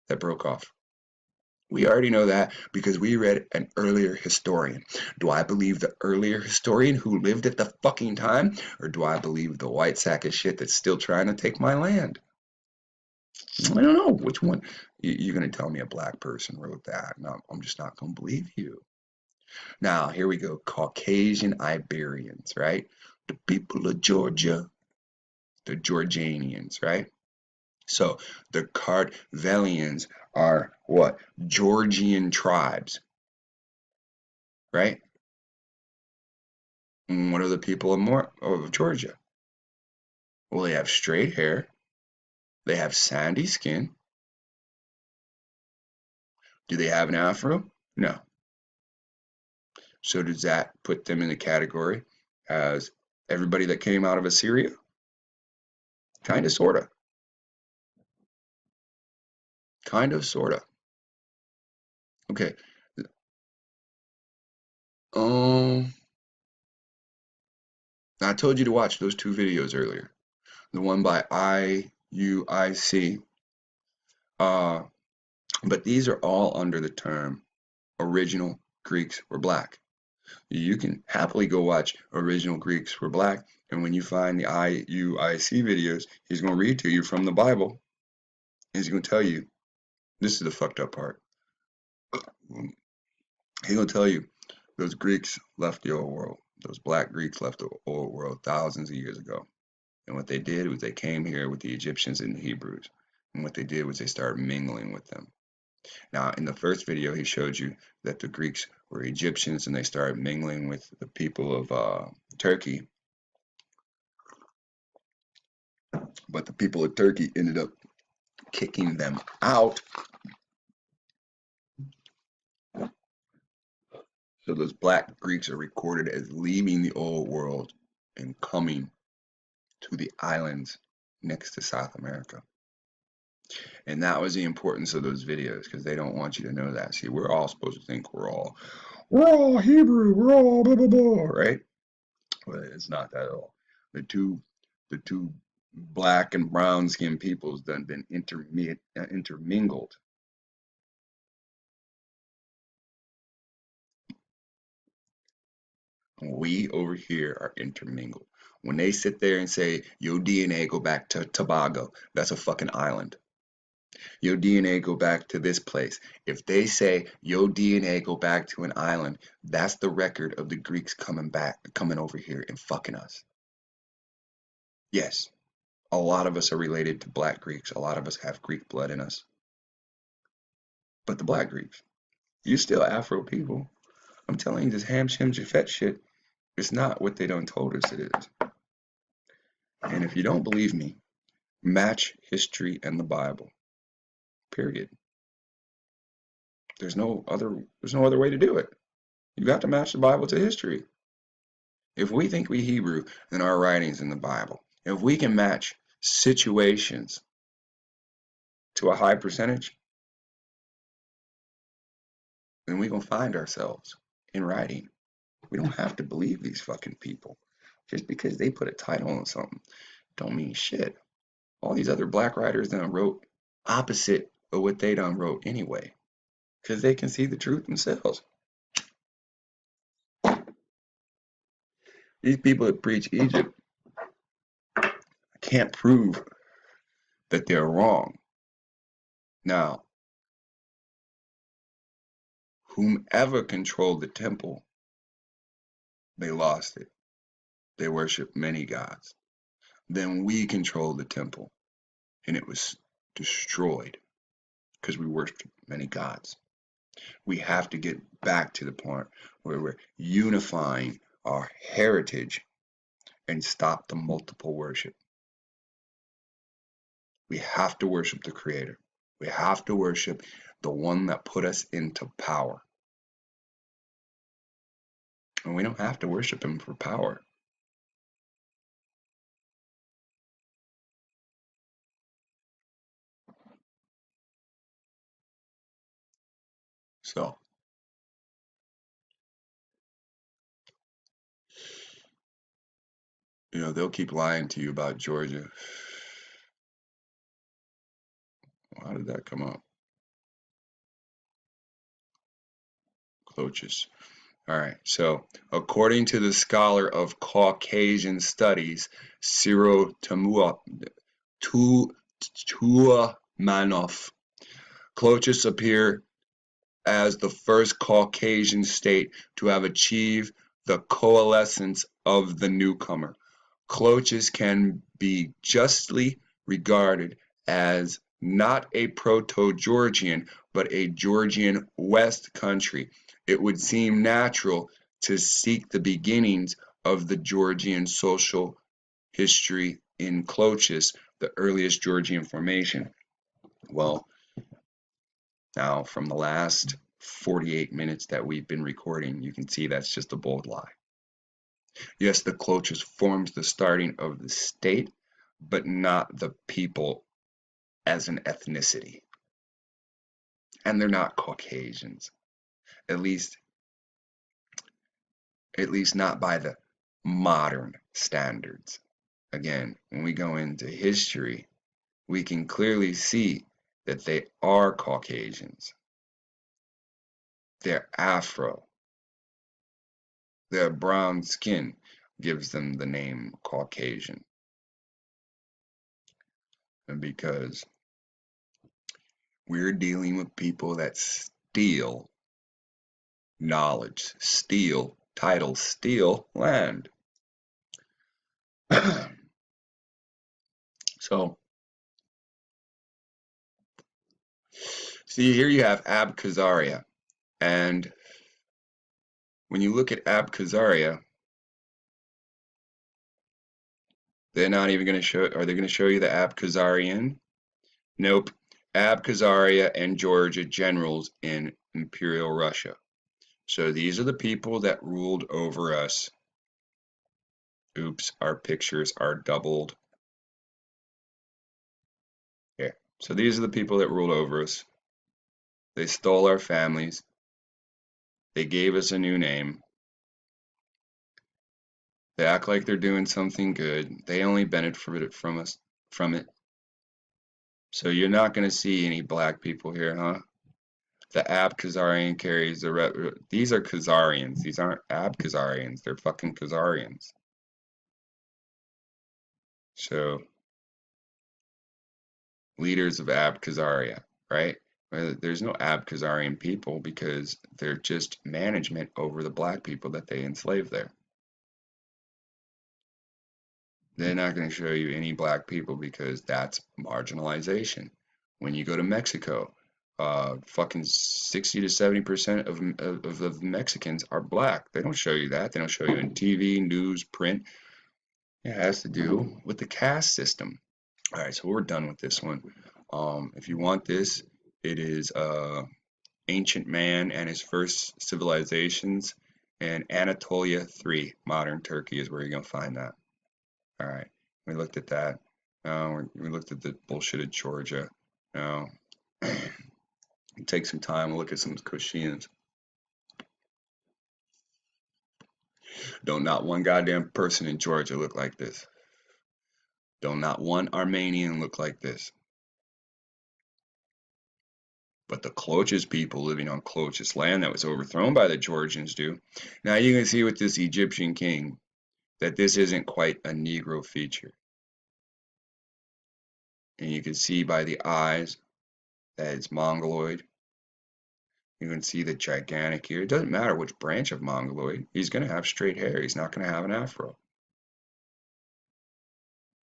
that broke off. We already know that because we read an earlier historian. Do I believe the earlier historian who lived at the fucking time? Or do I believe the white sack of shit that's still trying to take my land? I don't know which one. You're going to tell me a black person wrote that. No, I'm just not going to believe you. Now, here we go. Caucasian Iberians, right? The people of Georgia, the Georgianians, right? So the Cardavalians are what? Georgian tribes, right? And what are the people of Georgia? Well, they have straight hair, they have sandy skin. Do they have an afro? No. So does that put them in the category as everybody that came out of Assyria? Kind of, sort of. Kind of, sort of. Okay. Um, I told you to watch those two videos earlier. The one by IUIC. But these are all under the term original Greeks were black. You can happily go watch original Greeks were black, and when you find the IUIC videos, he's going to read to you from the Bible. He's going to tell you, this is the fucked up part. He's going to tell you those Greeks left the old world. Those black Greeks left the old world thousands of years ago. And what they did was they came here with the Egyptians and the Hebrews. And what they did was they started mingling with them. Now, in the first video, he showed you that the Greeks were Egyptians and they started mingling with the people of Turkey. But the people of Turkey ended up kicking them out. So those black Greeks are recorded as leaving the old world and coming to the islands next to South America. And that was the importance of those videos, because they don't want you to know that. See, we're all supposed to think we're all Hebrew, we're all blah blah blah, right? But it's not that at all. The two black and brown skinned peoples done been intermingled. We over here are intermingled. When they sit there and say your DNA go back to Tobago, that's a fucking island. Your DNA go back to this place. If they say your DNA go back to an island, that's the record of the Greeks coming over here and fucking us. Yes, a lot of us are related to black Greeks. A lot of us have Greek blood in us. But the black Greeks, you still Afro people. I'm telling you, this ham shim Jafet shit, it's not what they done told us it is. And if you don't believe me, match history and the Bible. Period. There's no other way to do it. You got to match the Bible to history. If we think we Hebrew, then our writings in the Bible. If we can match situations to a high percentage, then we're gonna find ourselves in writing. We don't have to believe these fucking people. Just because they put a title on something don't mean shit. All these other black writers done wrote opposite of what they done wrote anyway, because they can see the truth themselves. These people that preach Egypt can't prove that they're wrong. Now, whomever controlled the temple, they lost it. They worshiped many gods. Then we controlled the temple, and it was destroyed because we worshiped many gods. We have to get back to the point where we're unifying our heritage and stop the multiple worship. We have to worship the Creator. We have to worship the one that put us into power. And we don't have to worship him for power. So, they'll keep lying to you about Georgia. How did that come up? Clochis. All right. So, according to the scholar of Caucasian studies, Cyril Tuamanoff, Clochis appear as the first Caucasian state to have achieved the coalescence of the newcomer. Clochis can be justly regarded as not a proto-Georgian, but a Georgian West country. It would seem natural to seek the beginnings of the Georgian social history in Clochis, the earliest Georgian formation. Well, now from the last 48 minutes that we've been recording, you can see that's just a bold lie. Yes, the Clochis forms the starting of the state, but not the people as an ethnicity. And they're not Caucasians. At least not by the modern standards. Again, when we go into history, we can clearly see that they are Caucasians. They're Afro. Their brown skin gives them the name Caucasian. And because we're dealing with people that steal knowledge, steal titles, steal land. So, see, here you have Abkhazaria. And when you look at Abkhazaria, they're not even going to show, are they going to show you the Abkhazarian? Nope. Abkhazaria and Georgia generals in Imperial Russia. So these are the people that ruled over us. Oops, our pictures are doubled. Yeah. So these are the people that ruled over us. They stole our families. They gave us a new name. They act like they're doing something good. They only benefited from it. So you're not going to see any black people here, huh? The Abkhazarian carries the these are Khazarians. These aren't Abkhazarians. They're fucking Khazarians. So leaders of Abkhazaria, right? There's no Abkhazarian people because they're just management over the black people that they enslaved there. They're not going to show you any black people because that's marginalization. When you go to Mexico, fucking 60 to 70% of Mexicans are black. They don't show you that. They don't show you in TV, news, print. It has to do with the caste system. All right, so we're done with this one. If you want this, it is Ancient Man and His First Civilizations, and Anatolia 3, Modern Turkey is where you're going to find that. All right, we looked at that. We looked at the bullshit of Georgia. Now, take some time, we'll look at some Colchians. Don't not one goddamn person in Georgia look like this. Don't not one Armenian look like this. But the Colchis people living on Colchis land that was overthrown by the Georgians do. Now you can see with this Egyptian king that this isn't quite a Negro feature. And you can see by the eyes that it's Mongoloid. You can see the gigantic ear. It doesn't matter which branch of Mongoloid. He's going to have straight hair. He's not going to have an afro.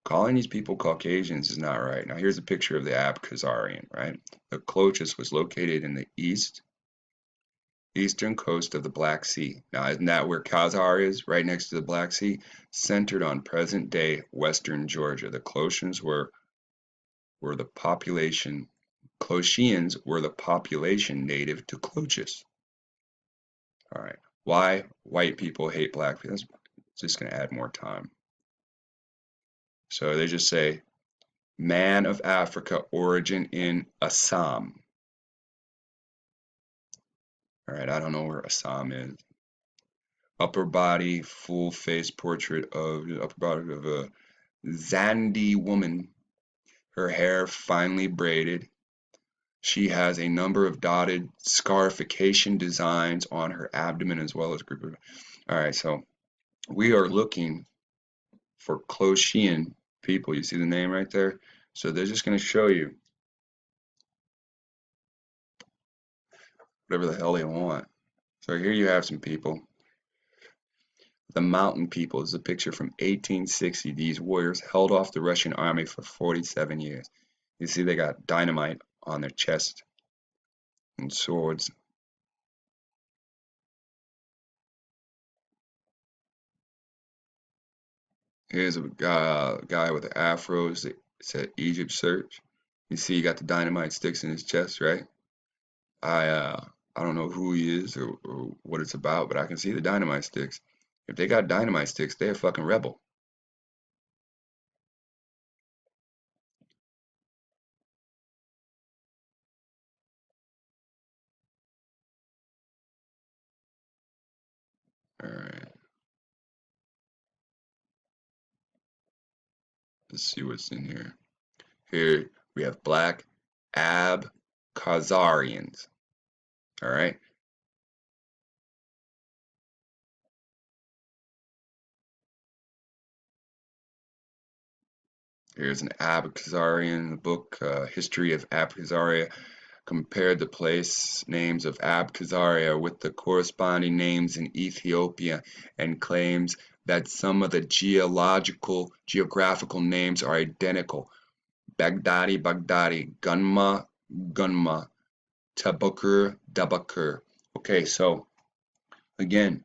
Calling these people Caucasians is not right. Now here's a picture of the Abkhazarian, right? The Colchis was located in the eastern coast of the Black Sea. Now isn't that where Khazar is? Right next to the Black Sea? Centered on present-day western Georgia. The Colchians were the population. Colchians were the population native to Colchis. All right. Why white people hate black people? That's just going to add more time. So they just say, man of Africa, origin in Assam. All right, I don't know where Assam is. Upper body, full face portrait of the upper body of a Zandi woman. Her hair finely braided. She has a number of dotted scarification designs on her abdomen as well as group of. All right, so we are looking for Colchian people. You see the name right there? So they're just going to show you whatever the hell they want. So here you have some people. The mountain people is a picture from 1860. These warriors held off the Russian army for 47 years. You see they got dynamite on their chest and swords. Here's a guy with the afros. It said Egypt search. You see he got the dynamite sticks in his chest, right? I don't know who he is or what it's about, but I can see the dynamite sticks. If they got dynamite sticks, they're a fucking rebel. All right. Let's see what's in here. Here we have black Abkhazarians. All right. Here's an Abkhazarian, the book History of Abkhazaria compared the place names of Abkhazaria with the corresponding names in Ethiopia and claims that some of the geographical names are identical. Baghdadi, Baghdadi, Gunma, Gunma, Tabakur, Dabakur. Okay, so again,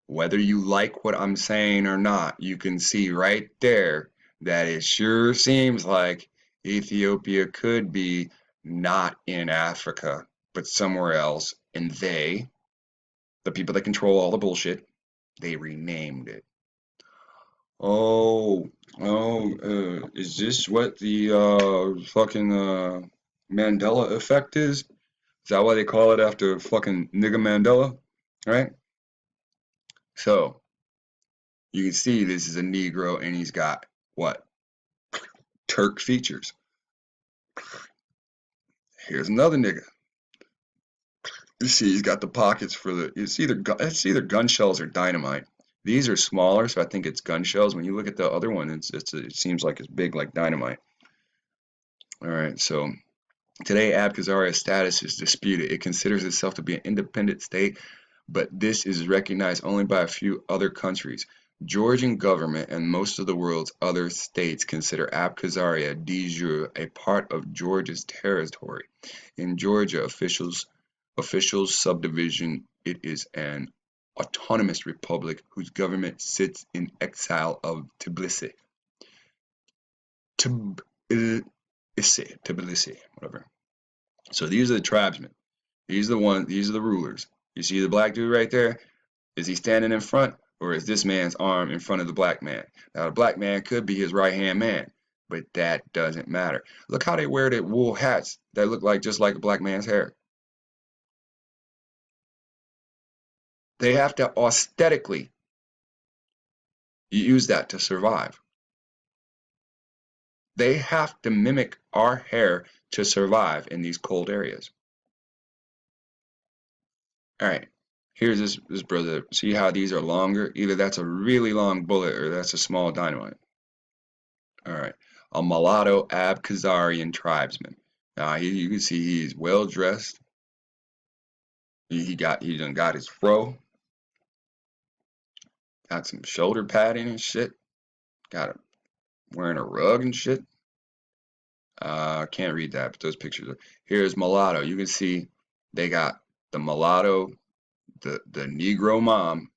whether you like what I'm saying or not, you can see right there that it sure seems like Ethiopia could be not in Africa, but somewhere else, and they The people that control all the bullshit, they renamed it. Oh, is this what the fucking Mandela effect is? Is that why they call it after fucking nigga Mandela? Right? So you can see this is a Negro and he's got what? Turk features. Here's another nigga. You see, he's got the pockets for the. It's either gun shells or dynamite. These are smaller, so I think it's gun shells. When you look at the other one, it seems like it's big like dynamite. All right, so today Abkhazaria's status is disputed. It considers itself to be an independent state, but this is recognized only by a few other countries. Georgian government and most of the world's other states consider Abkhazaria de jure a part of Georgia's territory. In Georgia, official subdivision, it is an autonomous republic whose government sits in exile of Tbilisi. Tbilisi, whatever. So these are the tribesmen. These are the rulers. You see the black dude right there? Is he standing in front, or is this man's arm in front of the black man? Now the black man could be his right hand man, but that doesn't matter. Look how they wear their wool hats that look like just like a black man's hair. They have to aesthetically use that to survive. They have to mimic our hair to survive in these cold areas. All right, here's this brother. See how these are longer? Either that's a really long bullet or that's a small dynamite. All right, a mulatto Abkhazarian tribesman. You can see he's well dressed. He done got his fro, got some shoulder padding and shit. Got him wearing a rug and shit. Can't read that, but those pictures are. Here's mulatto. You can see they got the mulatto, the Negro mom,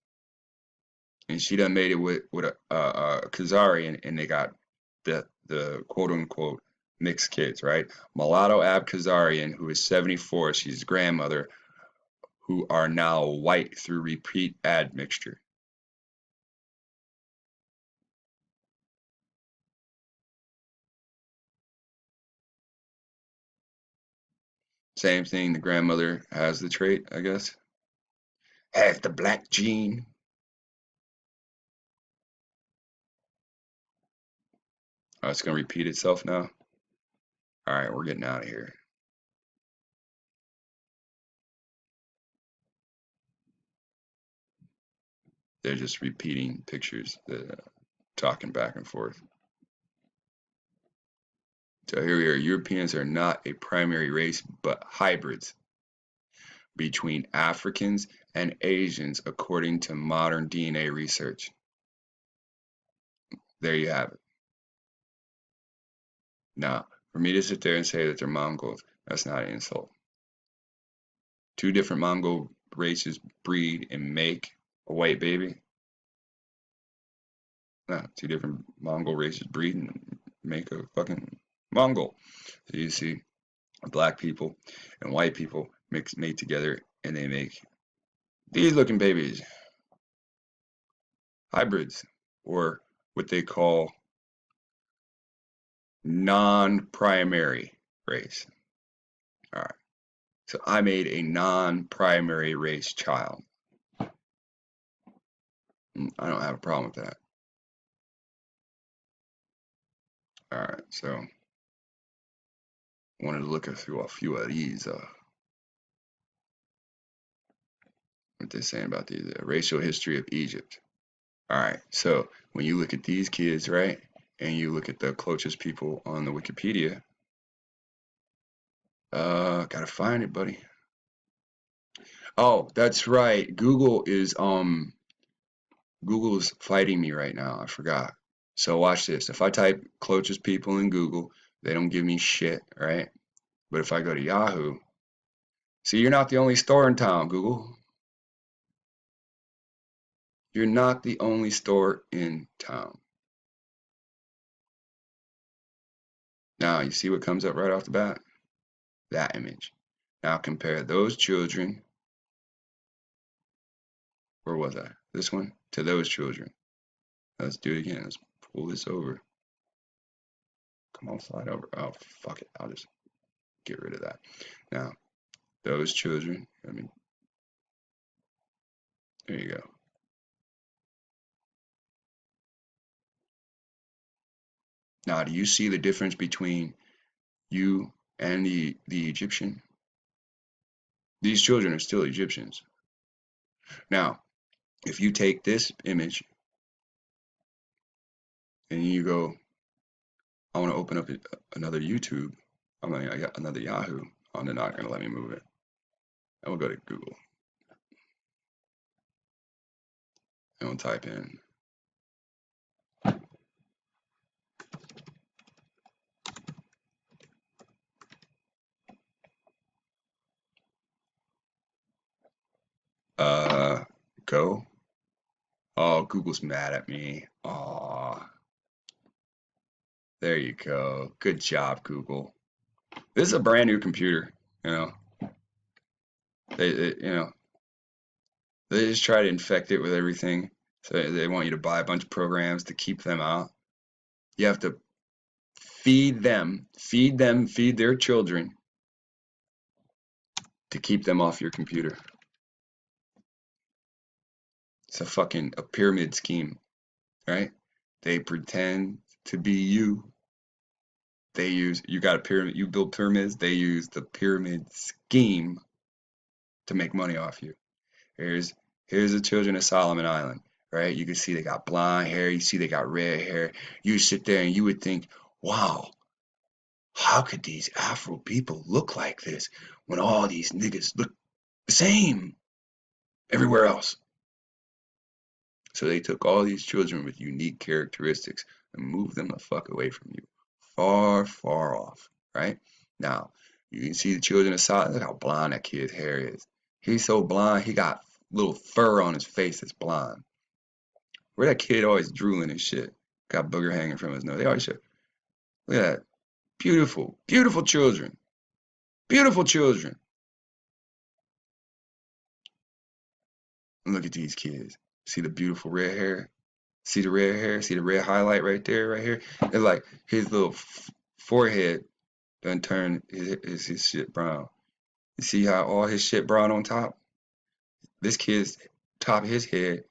and she done made it with a Khazarian, and they got the quote unquote mixed kids, right? Mulatto Abkhazarian, who is 74, she's grandmother, who are now white through repeat admixture. Same thing, the grandmother has the trait, I guess. Has the black gene. Oh, it's gonna repeat itself now. All right, we're getting out of here. They're just repeating pictures, talking back and forth. So here we are. Europeans are not a primary race, but hybrids between Africans and Asians, according to modern DNA research. There you have it. Now, for me to sit there and say that they're Mongols, that's not an insult. Two different Mongol races breed and make a white baby. No, two different Mongol races breed and make a fucking Mongol. So you see black people and white people made together and they make these looking babies, hybrids, or what they call non-primary race. All right. So I made a non-primary race child. I don't have a problem with that. All right. So I wanted to look through a few of these. What they're saying about the racial history of Egypt. All right. So when you look at these kids, right, and you look at the closest people on the Wikipedia, gotta find it, buddy. Oh, that's right. Google's fighting me right now. I forgot. So watch this. If I type closest people in Google, they don't give me shit, right? But if I go to Yahoo, see, you're not the only store in town, Google. You're not the only store in town. Now, you see what comes up right off the bat? That image. Now compare those children Where was I? This one? To those children. Let's do it again. Let's pull this over. Come on, slide over. Oh, fuck it. I'll just get rid of that. Now, those children. I mean, there you go. Now, do you see the difference between you and the Egyptian? These children are still Egyptians. Now, if you take this image and you go, I want to open up another YouTube. I got another Yahoo. Oh, they're not going to let me move it. I will go to Google. And we'll type in go. Oh, Google's mad at me. Oh, there you go. Good job, Google. This is a brand new computer. You know, they they just try to infect it with everything. So they want you to buy a bunch of programs to keep them out. You have to feed their children to keep them off your computer. It's a pyramid scheme, right? They pretend to be you. You got a pyramid, you build pyramids, they use the pyramid scheme to make money off you. Here's the children of Solomon Island, right? You can see they got blonde hair, you see they got red hair. You sit there and you would think, wow, how could these Afro people look like this when all these niggas look the same everywhere else? So they took all these children with unique characteristics and moved them the fuck away from you. Far, far off, right? Now, you can see the children of Solomon. Look how blonde that kid's hair is. He's so blonde, he got little fur on his face that's blonde. Where that kid always drooling and shit. Got booger hanging from his nose. They always should. Look at that. Beautiful, beautiful children. Beautiful children. And look at these kids. See the beautiful red hair? See the red hair? See the red highlight right there, right here? It's like his little forehead done turn his shit brown. You see how all his shit brown on top? This kid's top of his head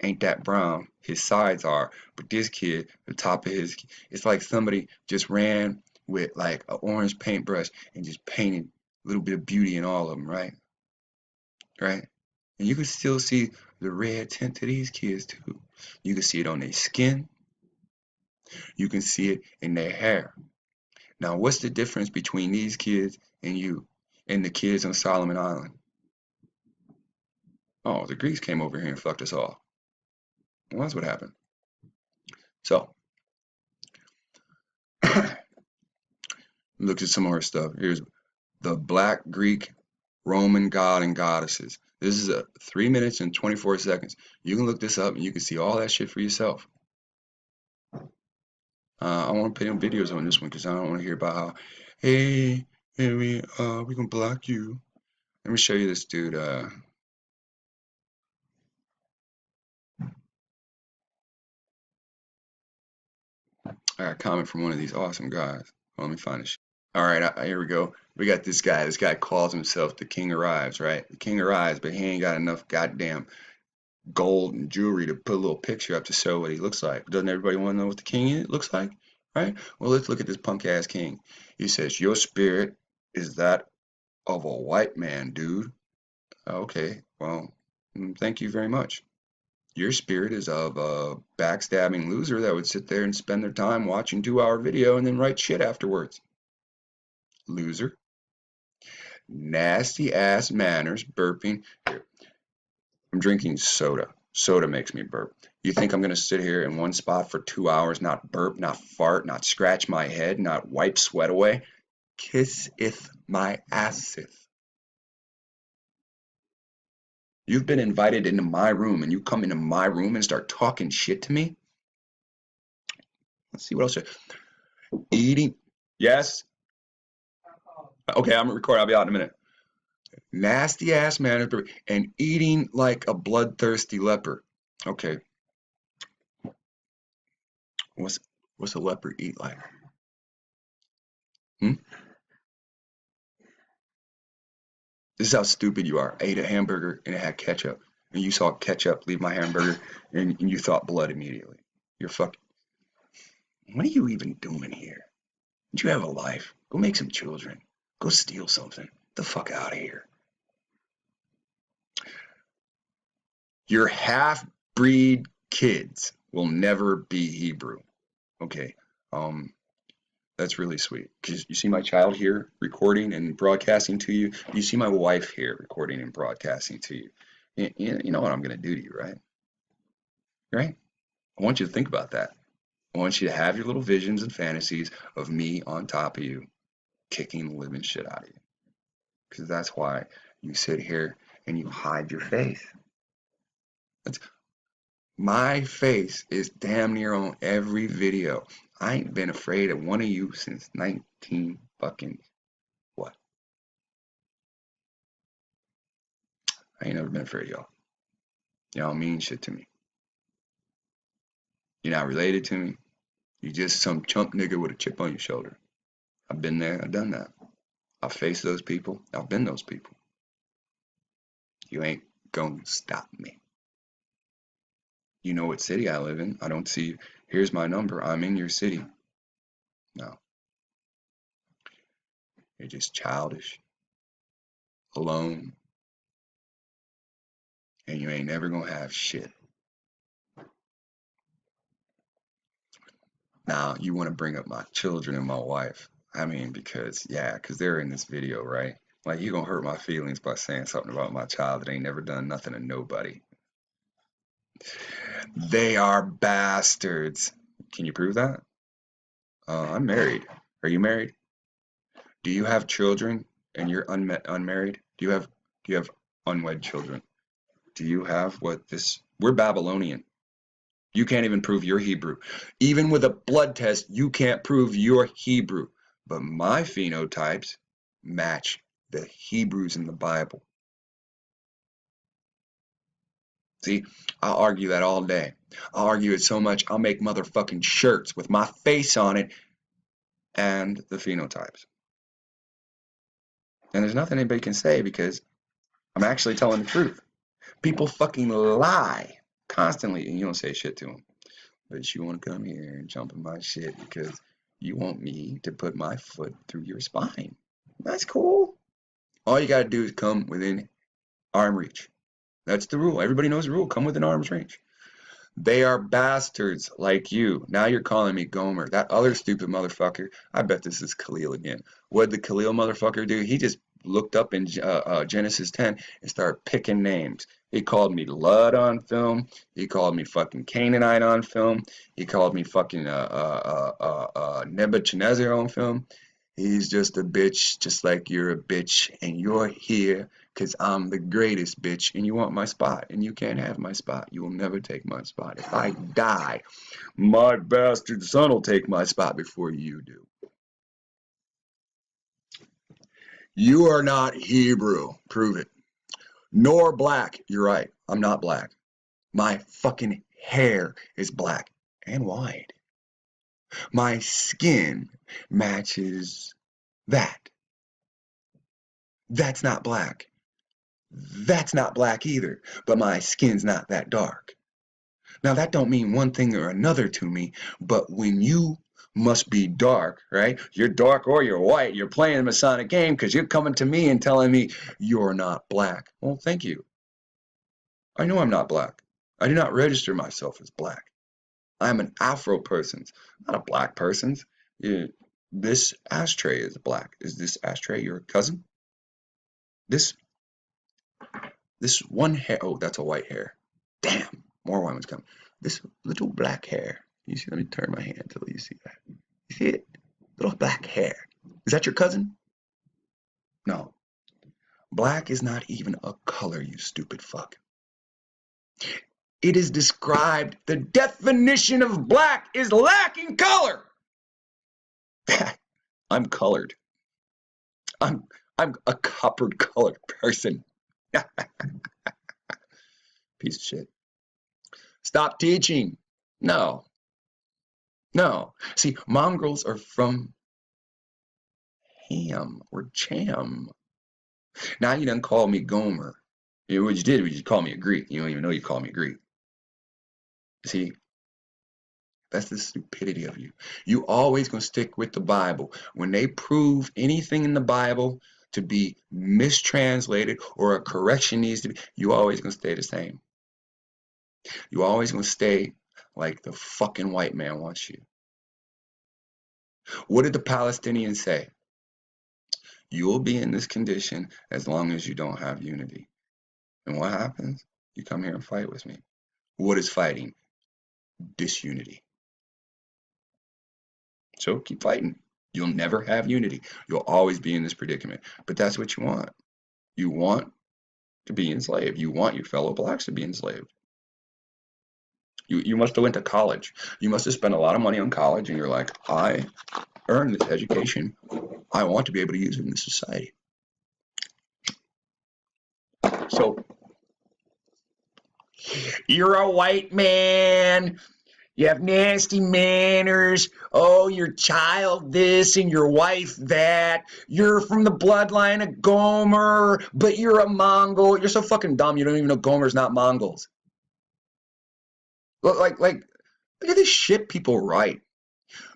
ain't that brown. His sides are. But this kid, the top of his, it's like somebody just ran with like an orange paintbrush and just painted a little bit of beauty in all of them, right? Right? And you can still see the red tint to these kids too. You can see it on their skin. You can see it in their hair. Now, what's the difference between these kids and you and the kids on Solomon Island? Oh, the Greeks came over here and fucked us all. Well, that's what happened. So, look at some more stuff. Here's the Black Greek Roman god and goddesses. This is a 3 minutes and 24 seconds. You can look this up and you can see all that shit for yourself. I want to put in videos on this one because I don't want to hear about how, hey, we gonna block you. Let me show you this dude. I got a comment from one of these awesome guys. Let me find this. All right, here we go. We got this guy. This guy calls himself the King Arrives, right? The King Arrives, but he ain't got enough goddamn gold and jewelry to put a little picture up to show what he looks like. Doesn't everybody want to know what the king looks like? Right? Well, let's look at this punk ass king. He says, your spirit is that of a white man, dude. Okay, well, thank you very much. Your spirit is of a backstabbing loser that would sit there and spend their time watching 2-hour video and then write shit afterwards. Loser. Nasty ass manners, burping. Here, I'm drinking soda. Soda makes me burp. You think I'm going to sit here in one spot for 2 hours, not burp, not fart, not scratch my head, not wipe sweat away? Kisseth my asseth. You've been invited into my room and you come into my room and start talking shit to me? Let's see what else. Eating. Yes? Okay, I'm recording. I'll be out in a minute. Nasty ass man and eating like a bloodthirsty leper. Okay, what's a leper eat like? Hmm? This is how stupid you are. I ate a hamburger and it had ketchup, and you saw ketchup leave my hamburger, and you thought blood immediately. You're fucking. What are you even doing here? Don't you have a life? Go make some children. Go steal something. Get the fuck out of here. Your half-breed kids will never be Hebrew. Okay. That's really sweet. Because you see my child here recording and broadcasting to you. You see my wife here recording and broadcasting to you. You know what I'm going to do to you, right? Right? I want you to think about that. I want you to have your little visions and fantasies of me on top of you, kicking the living shit out of you. Because that's why you sit here and you hide your face. That's, my face is damn near on every video. I ain't been afraid of one of you since 19 fucking what? I ain't never been afraid of y'all. Y'all mean shit to me. You're not related to me. You just some chump nigga with a chip on your shoulder. I've been there. I've done that. I've faced those people. I've been those people. You ain't gonna stop me. You know what city I live in. I don't see, here's my number. I'm in your city. No. You're just childish, alone, and you ain't never gonna have shit. Now, you want to bring up my children and my wife. I mean, because they're in this video, right? Like, you gonna hurt my feelings by saying something about my child that ain't never done nothing to nobody. They are bastards. Can you prove that? I'm married. Are you married? Do you have children and you're unmarried? Do you have unwed children? Do you have what this? We're Babylonian. You can't even prove you're Hebrew. Even with a blood test, you can't prove you're Hebrew. But my phenotypes match the Hebrews in the Bible. See, I'll argue that all day. I'll argue it so much, I'll make motherfucking shirts with my face on it and the phenotypes. And there's nothing anybody can say because I'm actually telling the truth. People fucking lie constantly, and you don't say shit to them. But you want to come here and jump in my shit because you want me to put my foot through your spine. That's cool. All you got to do is come within arm reach. That's the rule. Everybody knows the rule. Come within arm's reach. They are bastards like you. Now you're calling me Gomer. That other stupid motherfucker, I bet this is Khalil again. What did the Khalil motherfucker do? He just looked up in Genesis 10 and started picking names. He called me Lud on film. He called me fucking Canaanite on film. He called me fucking Nebuchadnezzar on film. He's just a bitch, just like you're a bitch, and you're here because I'm the greatest bitch, and you want my spot, and you can't have my spot. You will never take my spot. If I die, my bastard son will take my spot before you do. You are not Hebrew. Prove it. Nor black. You're right. I'm not black. My fucking hair is black and white. My skin matches that. That's not black. That's not black either, but my skin's not that dark. Now that don't mean one thing or another to me, but when you must be dark, right? You're dark or you're white. You're playing a Masonic game because you're coming to me and telling me you're not black. Well, thank you. I know I'm not black. I do not register myself as black. I'm an Afro person, not a black person. This ashtray is black. Is this ashtray your cousin? This one hair. Oh, that's a white hair. Damn, more white ones coming. This little black hair. You see? Let me turn my hand until you see that. You see it? Little black hair. Is that your cousin? No. Black is not even a color, you stupid fuck. It is described. The definition of black is lacking color. I'm colored. I'm I'm a copper colored person. Piece of shit. Stop teaching. No, no. See, mongrels are from ham or cham. Now you done call me Gomer. You know what you did was you called me a Greek. You don't even know you called me a Greek. See, that's the stupidity of you. You always gonna stick with the Bible. When they prove anything in the Bible to be mistranslated or a correction needs to be, you always gonna stay the same. You always gonna stay like the fucking white man wants you. What did the Palestinians say? You will be in this condition as long as you don't have unity. And what happens? You come here and fight with me. What is fighting? Disunity. So keep fighting. You'll never have unity. You'll always be in this predicament. But that's what you want. You want to be enslaved. You want your fellow blacks to be enslaved. You must have went to college. You must have spent a lot of money on college, and you're like, I earned this education. I want to be able to use it in this society. So you're a white man. You have nasty manners. Oh, your child this and your wife that. You're from the bloodline of Gomer, but you're a Mongol. You're so fucking dumb. You don't even know Gomer's not Mongols. Like, look at this shit people write.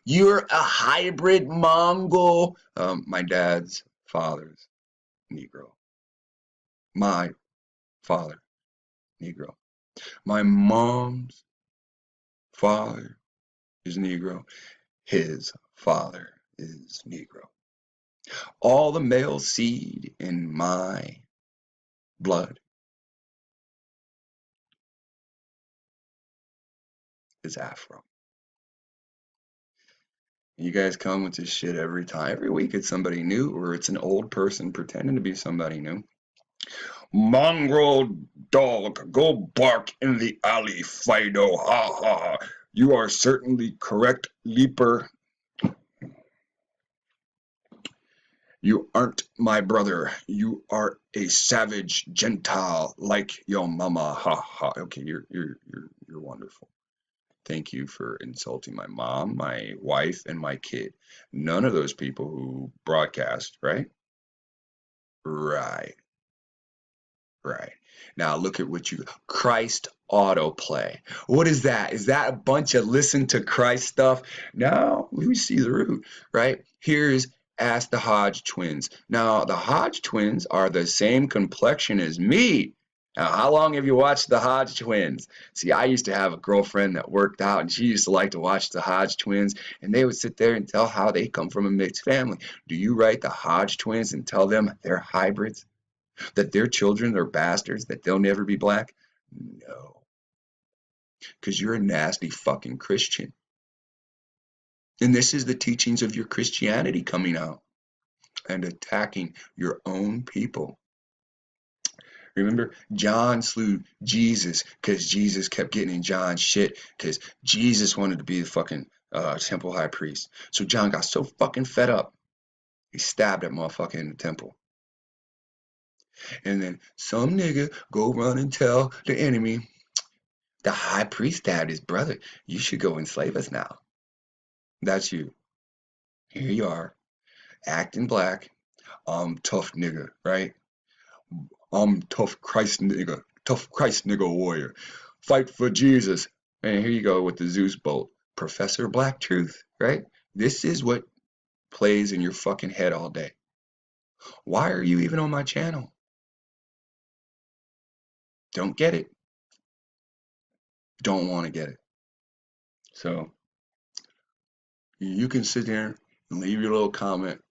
You're a hybrid Mongol. My dad's father's Negro. My father, Negro. My mom's father is Negro. His father is Negro. All the male seed in my blood is Afro. You guys come with this shit every time. Every week it's somebody new, or it's an old person pretending to be somebody new. Mongrel dog, go bark in the alley, Fido. Ha ha. You are certainly correct, Leaper. You aren't my brother. You are a savage Gentile like your mama. Ha ha. Okay, you're wonderful. Thank you for insulting my mom, my wife, and my kid. None of those people who broadcast, right? Right. Right. Now look at what you Christ autoplay. What is that? Is that a bunch of listen to Christ stuff? No, we see the root, right? Here's Ask the Hodge twins. Now the Hodge twins are the same complexion as me. Now, how long have you watched the Hodge twins? See, I used to have a girlfriend that worked out, and she used to like to watch the Hodge twins, and they would sit there and tell how they come from a mixed family. Do you write the Hodge twins and tell them they're hybrids? That their children are bastards, that they'll never be black? No. Because you're a nasty fucking Christian. And this is the teachings of your Christianity coming out and attacking your own people. Remember, John slew Jesus because Jesus kept getting in John's shit because Jesus wanted to be the fucking temple high priest. So John got so fucking fed up, he stabbed that motherfucker in the temple. And then some nigga go run and tell the enemy, the high priest stabbed his brother. You should go enslave us now. That's you. Here you are, acting black. Tough nigga, right? Tough Christ nigga warrior. Fight for Jesus. And here you go with the Zeus bolt. Professor Black Truth, right? This is what plays in your fucking head all day. Why are you even on my channel? Don't get it. Don't want to get it. So you can sit there and leave your little comment,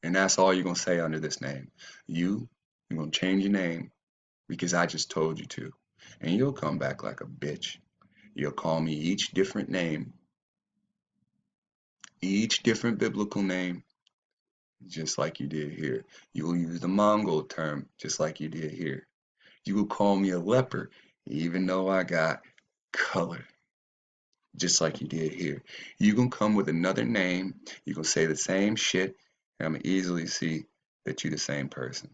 and that's all you're going to say under this name. You're going to change your name because I just told you to. And you'll come back like a bitch. You'll call me each different name, each different biblical name, just like you did here. You will use the Mongol term, just like you did here. You will call me a leper, even though I got color, just like you did here. You can come with another name. You can say the same shit. And I'm going to easily see that you're the same person.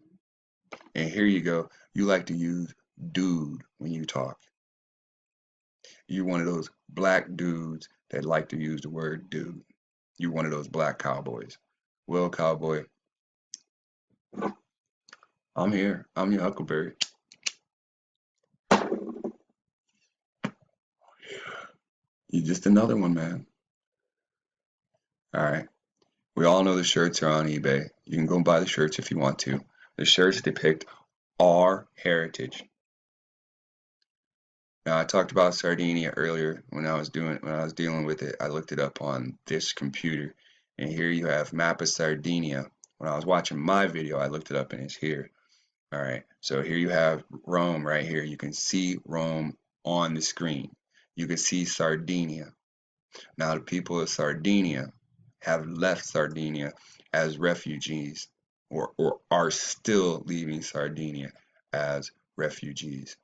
And here you go. You like to use dude when you talk. You're one of those black dudes that like to use the word dude. You're one of those black cowboys. Well, cowboy, I'm here. I'm your Huckleberry. You're just another one, man. All right. We all know the shirts are on eBay. You can go buy the shirts if you want to. The shirts depict our heritage. Now, I talked about Sardinia earlier when I was dealing with it. I looked it up on this computer, and here you have map of Sardinia. When I was watching my video, I looked it up and it's here. All right, so here you have Rome right here. You can see Rome on the screen. You can see Sardinia. Now, the people of Sardinia have left Sardinia as refugees, or are still leaving Sardinia as refugees.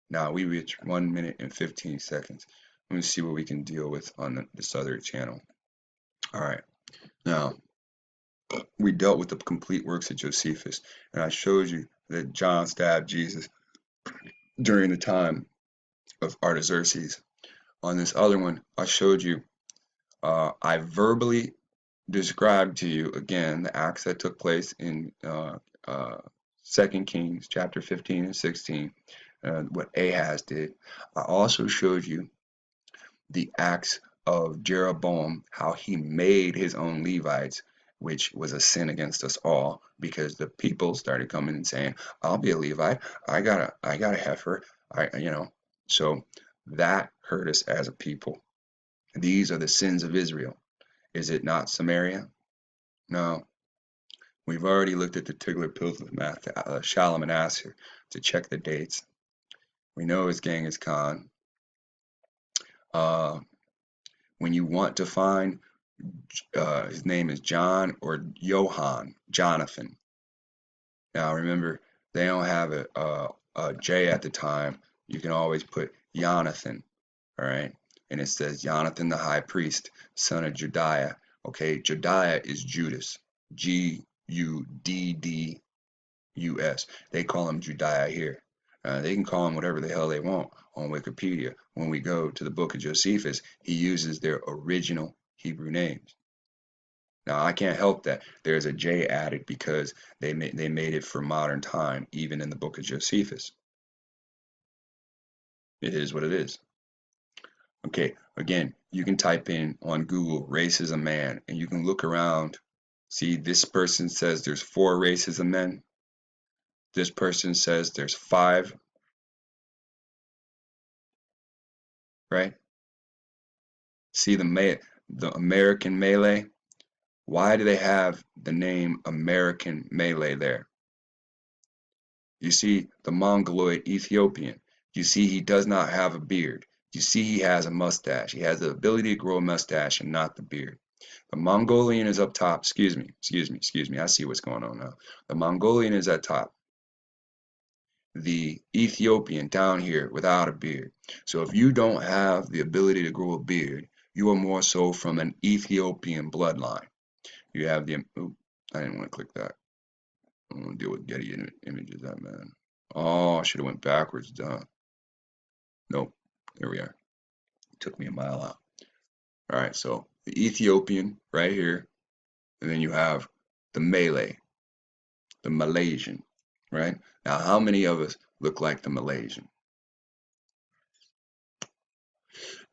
Now we reach 1 minute and 15 seconds. Let me see what we can deal with on this other channel. All right. Now, we dealt with the complete works of Josephus, and I showed you that John stabbed Jesus during the time of Artaxerxes. On this other one, I showed you, I verbally described to you again the acts that took place in 2 Kings chapter 15 and 16, what Ahaz did. I also showed you the acts of Jeroboam, how he made his own Levites, which was a sin against us all, because the people started coming and saying, "I'll be a Levite. I got a heifer." So that hurt us as a people. These are the sins of Israel. Is it not Samaria? No. We've already looked at the Tiglath-Pileser, Shalmaneser to check the dates. We know his Genghis Khan. When you want to find his name is John or Johann, Jonathan. Now remember, they don't have a J at the time. You can always put Jonathan, all right? And it says Jonathan the high priest, son of Jediah. Okay, Jediah is Judas, G-U-D-D-U-S. They call him Jediah here. They can call him whatever the hell they want on Wikipedia. When we go to the book of Josephus, he uses their original Hebrew names. Now, I can't help that there's a J added because they made it for modern time, even in the book of Josephus. It is what it is. Okay, again, you can type in on Google, race is a man, and you can look around. See, this person says there's 4 races of men. This person says there's 5, right? See the American Malay? Why do they have the name American Malay there? You see the Mongoloid Ethiopian. You see he does not have a beard. You see he has a mustache. He has the ability to grow a mustache and not the beard. The Mongolian is up top. Excuse me. I see what's going on now. The Mongolian is at top. The Ethiopian down here without a beard. So if you don't have the ability to grow a beard, you are more so from an Ethiopian bloodline. You have the, oops, I didn't want to click that. I don't want to deal with Getty images, that man. Oh, I should have went backwards, duh. Nope, here we are. It took me a mile out. All right, so the Ethiopian right here, and then you have the Malay, the Malaysian, right? Now, how many of us look like the Malaysian?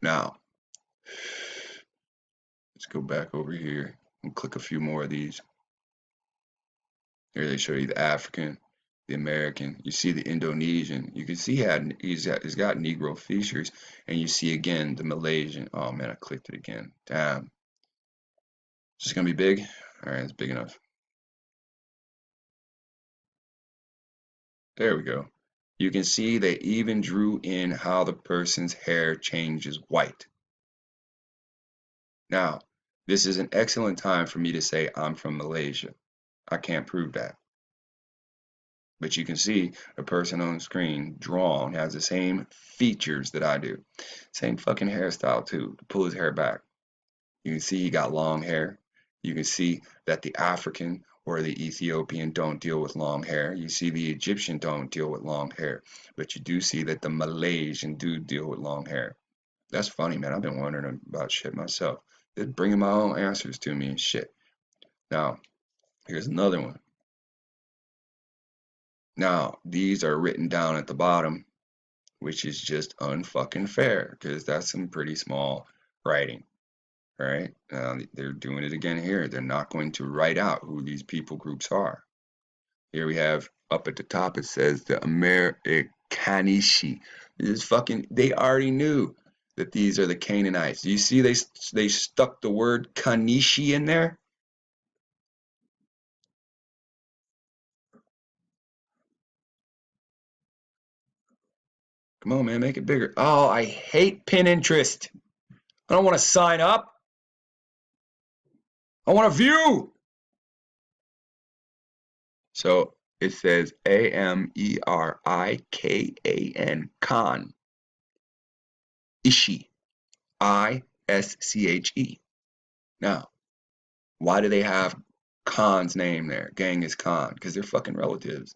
Now, let's go back over here and click a few more of these. Here they show you the African, the American. You see the Indonesian. You can see he's got Negro features, and you see again the Malaysian. Oh man, I clicked it again. Damn. Is this gonna be big? All right, it's big enough. There we go. You can see they even drew in how the person's hair changes white. Now, this is an excellent time for me to say I'm from Malaysia. I can't prove that. But you can see the person on the screen drawn has the same features that I do. Same fucking hairstyle too, to pull his hair back. You can see he got long hair. You can see that the African or the Ethiopian don't deal with long hair. You see the Egyptian don't deal with long hair, but you do see that the Malaysian do deal with long hair. That's funny, man. I've been wondering about shit myself. They're bringing my own answers to me and shit. Now, here's another one. Now, these are written down at the bottom, which is just unfucking fair, because that's some pretty small writing, right? They're doing it again here. They're not going to write out who these people groups are. Here we have up at the top, it says the Americanishi. This is fucking, they already knew that these are the Canaanites. Do you see they stuck the word Kanishi in there? Come on, man, make it bigger. Oh, I hate Pinterest. I don't want to sign up. I want to view. So it says Amerikan, Khan. Ishi. Ische. Now, why do they have Khan's name there? Gang is Khan, because they're fucking relatives.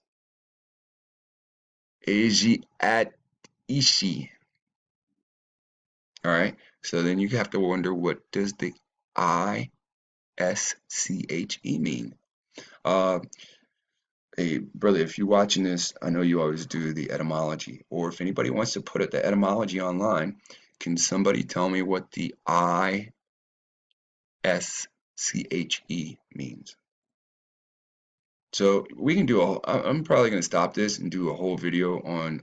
Aji at Ishi. All right. So then you have to wonder, what does the Ische mean? Hey, brother, if you're watching this, I know you always do the etymology. Or if anybody wants to put the etymology online, can somebody tell me what the Ische means? So we can do I'm probably going to stop this and do a whole video on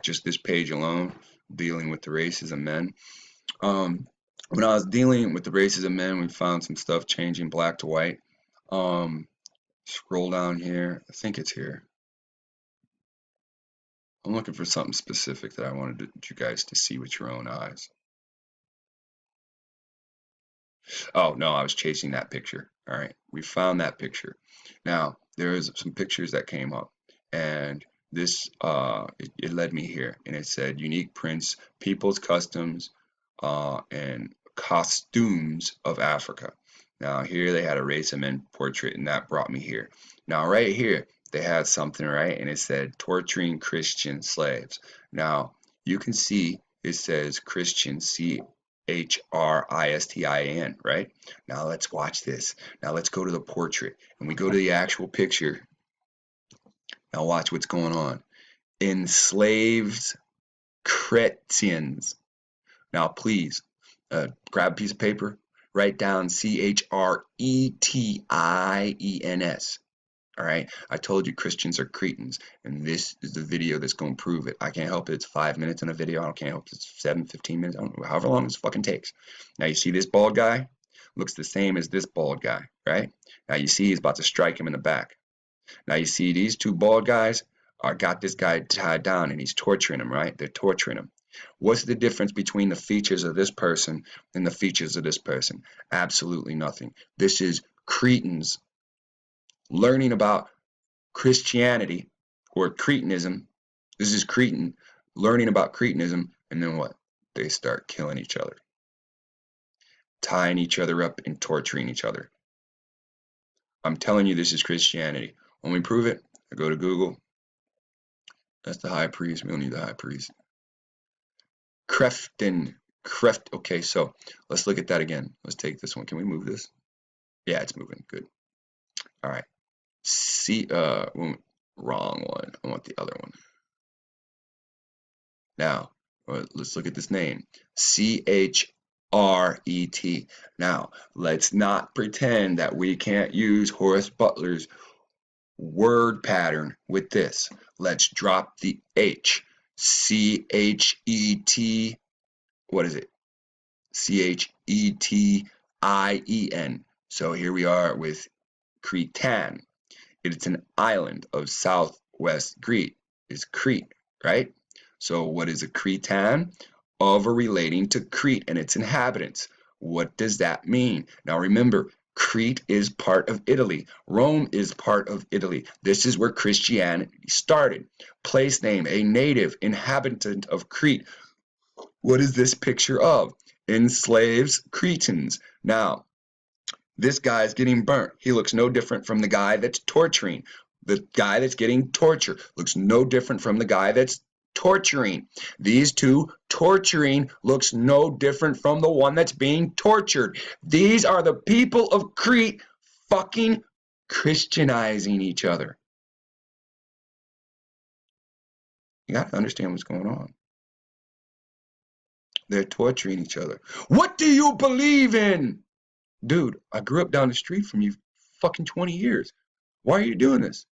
just this page alone, dealing with the races of men. When I was dealing with the races of men, we found some stuff changing black to white. Scroll down here. I think it's here. I'm looking for something specific that I wanted you guys to see with your own eyes. Oh, no, I was chasing that picture. All right, we found that picture. Now, there's some pictures that came up, and this, it led me here, and it said unique prints, people's customs, and costumes of Africa. Now, here they had a race of men portrait, and that brought me here. Now, right here, they had something, right, and it said torturing Christian slaves. Now, you can see it says Christian, Christian, right? Now let's watch this. Now let's go to the portrait, and we go to the actual picture. Now watch what's going on. Enslaved Chrétiens. Now please, grab a piece of paper, write down Chretiens. All right, I told you Christians are Cretans, and this is the video that's going to prove it. I can't help it. It's 5 minutes in a video. I can't help it. It's 7, 15 minutes. I don't know, however long this fucking takes. Now you see this bald guy? Looks the same as this bald guy, right? Now you see he's about to strike him in the back. Now you see these two bald guys got this guy tied down, and he's torturing him, right? They're torturing him. What's the difference between the features of this person and the features of this person? Absolutely nothing. This is Cretans learning about Christianity or Cretanism. This is Cretan learning about Cretanism, and then what? They start killing each other, tying each other up and torturing each other. I'm telling you, this is Christianity. When we prove it, I go to Google. That's the high priest. We don't need the high priest. Okay, so let's look at that again. Let's take this one. Can we move this? Yeah, it's moving. Good. All right. See, wrong one. I want the other one. Now, let's look at this name. Chret. Now, let's not pretend that we can't use Horace Butler's word pattern with this. Let's drop the H. Chet. What is it? Chetien. So here we are with Cretan. It's an island of southwest Crete. Is Crete, right? So what is a Cretan? Of or relating to Crete and its inhabitants. What does that mean? Now remember, Crete is part of Italy. Rome is part of Italy. This is where Christianity started. Place name, a native inhabitant of Crete. What is this picture of? Enslaves Cretans. Now, This guy's getting burnt. He looks no different from the guy that's torturing. The guy that's getting tortured looks no different from the guy that's torturing. These two torturing looks no different from the one that's being tortured. These are the people of Crete fucking Christianizing each other. You got to understand what's going on. They're torturing each other. What do you believe in? Dude, I grew up down the street from you fucking 20 years. Why are you doing this?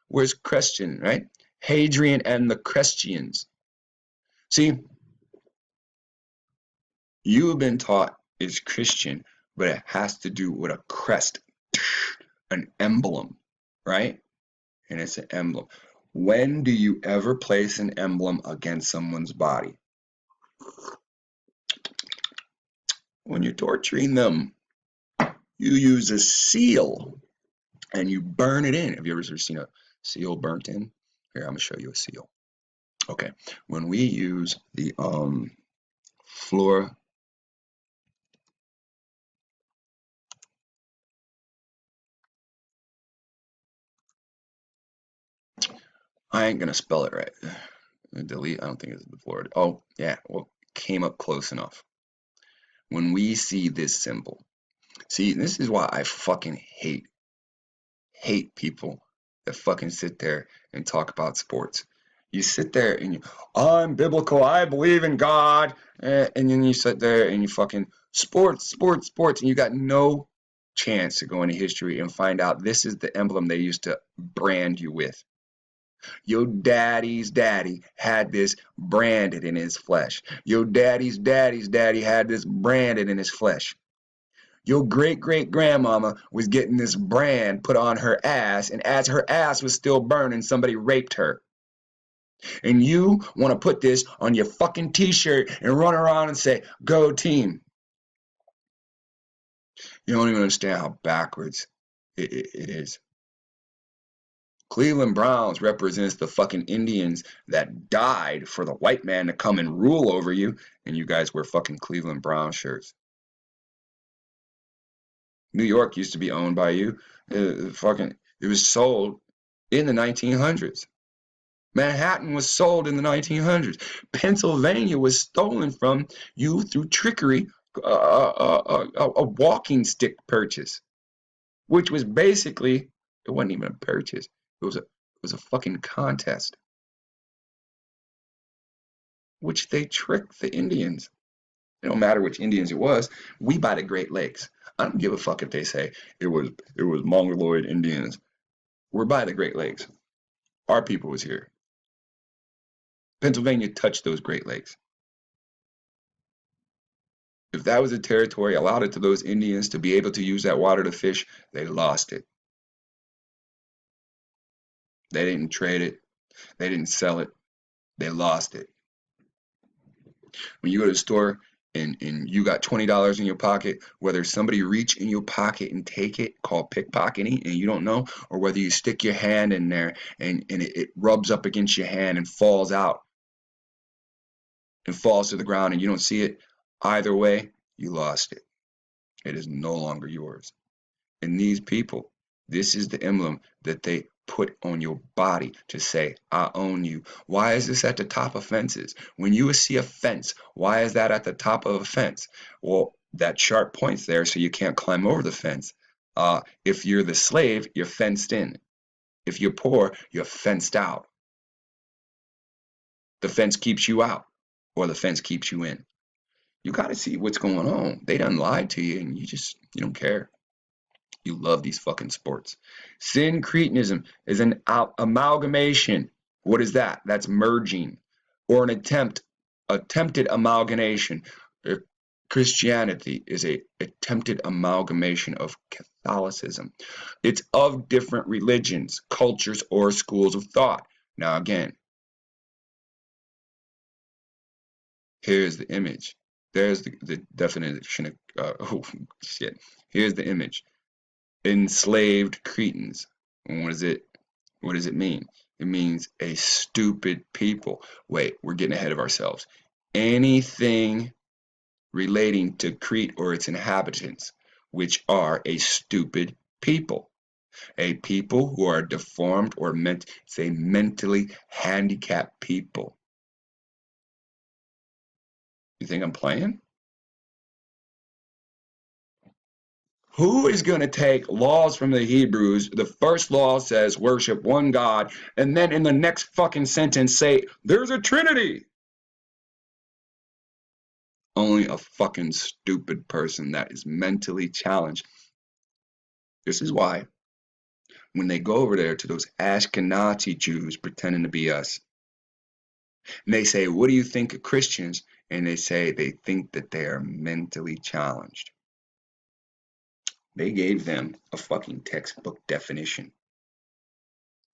Where's Christian, right? Hadrian and the Christians. See, you have been taught it's Christian, but it has to do with a crest, an emblem, right? And it's an emblem. When do you ever place an emblem against someone's body? When you're torturing them. You use a seal and you burn it in. Have you ever seen a seal burnt in? Here, I'm going to show you a seal. Okay, when we use the floor, I ain't going to spell it right. Delete, I don't think it's the floor. Oh, yeah, well, came up close enough. When we see this symbol, see, this is why I fucking hate people that fucking sit there and talk about sports. You sit there and I'm biblical, I believe in God, and then you sit there and you fucking sports, and you got no chance to go into history and find out this is the emblem they used to brand you with. Your daddy's daddy had this branded in his flesh. Your daddy's daddy had this branded in his flesh. Your great-great-grandmama was getting this brand put on her ass, and as her ass was still burning, somebody raped her. And you want to put this on your fucking t-shirt and run around and say, go team. You don't even understand how backwards it is. Cleveland Browns represents the fucking Indians that died for the white man to come and rule over you, and you guys wear fucking Cleveland Brown shirts. New York used to be owned by you. It was sold in the 1900s. Manhattan was sold in the 1900s. Pennsylvania was stolen from you through trickery, a walking stick purchase, which was basically, it wasn't even a purchase. It was a fucking contest, which they tricked the Indians. It don't matter which Indians it was. We buy the Great Lakes. I don't give a fuck if they say it was Mongoloid Indians. We're by the Great Lakes. Our people was here. Pennsylvania touched those Great Lakes. If that was a territory, allowed it to those Indians to be able to use that water to fish, they lost it. They didn't trade it. They didn't sell it. They lost it. When you go to the store and you got $20 in your pocket, whether somebody reach in your pocket and take it, called pickpocketing, and you don't know, or whether you stick your hand in there and it rubs up against your hand and falls out and falls to the ground and you don't see it, either way, you lost it. It is no longer yours. And these people, this is the emblem that they put on your body to say, I own you. Why is this at the top of fences? When you see a fence, why is that at the top of a fence? Well, that sharp point's there so you can't climb over the fence. If you're the slave, you're fenced in. If you're poor, you're fenced out. The fence keeps you out, or the fence keeps you in. You got to see what's going on. They done lied to you, and you don't care. You love these fucking sports. Syncretism is an amalgamation. What is that? That's merging, or an attempted amalgamation. Christianity is a attempted amalgamation of Catholicism. It's of different religions, cultures, or schools of thought. Now again, here's the image. There's the definition of, oh shit. Here's the image. Enslaved Cretans. And what does it mean? It means a stupid people. Wait, we're getting ahead of ourselves. Anything relating to Crete or its inhabitants which are a stupid people. A people who are deformed or say mentally handicapped people. You think I'm playing? Who is going to take laws from the Hebrews? The first law says worship one God, and then in the next fucking sentence say there's a Trinity. Only a fucking stupid person that is mentally challenged. This is why when they go over there to those Ashkenazi Jews pretending to be us, and they say, what do you think of Christians? And they say they think that they are mentally challenged. They gave them a fucking textbook definition.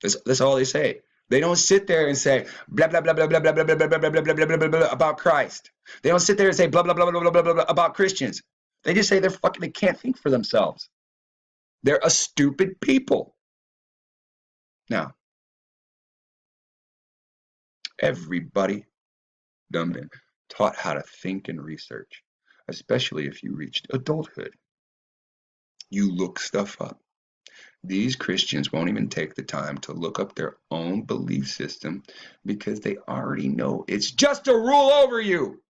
That's all they say. They don't sit there and say blah blah blah blah blah blah blah blah blah blah blah blah blah blah about Christ. They don't sit there and say blah blah blah blah blah blah blah about Christians. They just say they can't think for themselves. They're a stupid people. Now, everybody done been taught how to think and research, especially if you reached adulthood. You look stuff up. These Christians won't even take the time to look up their own belief system because they already know it's just a rule over you.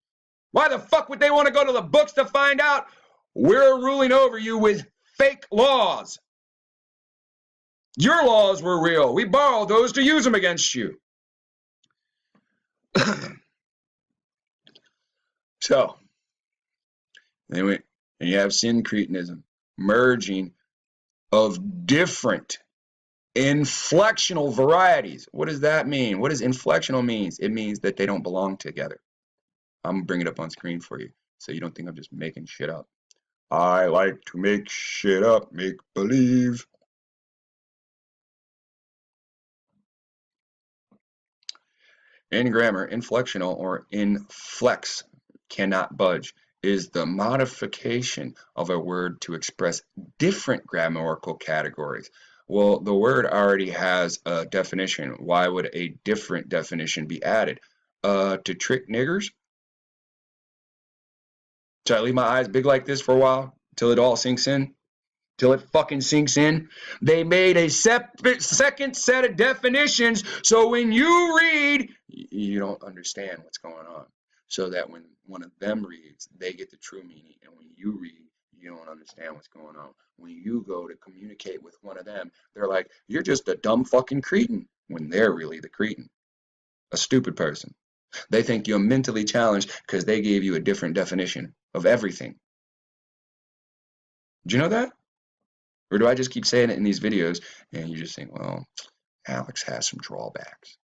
Why the fuck would they want to go to the books to find out? We're ruling over you with fake laws. Your laws were real. We borrowed those to use them against you. So, anyway, and you have syncretism, merging of different inflectional varieties. What does that mean? What does inflectional means? It means that they don't belong together. I'm gonna bring it up on screen for you so you don't think I'm just making shit up. I like to make shit up, make believe. In grammar, inflectional or inflex, cannot budge, is the modification of a word to express different grammatical categories. Well, the word already has a definition. Why would a different definition be added? To trick niggers? Should I leave my eyes big like this for a while till it all sinks in? Till it fucking sinks in. They made a second set of definitions so when you read, you don't understand what's going on. So that when one of them reads, they get the true meaning. And when you read, you don't understand what's going on. When you go to communicate with one of them, they're like, you're just a dumb fucking cretin, when they're really the cretin. A stupid person. They think you're mentally challenged because they gave you a different definition of everything. Do you know that? Or do I just keep saying it in these videos and you just think, well, Alex has some drawbacks.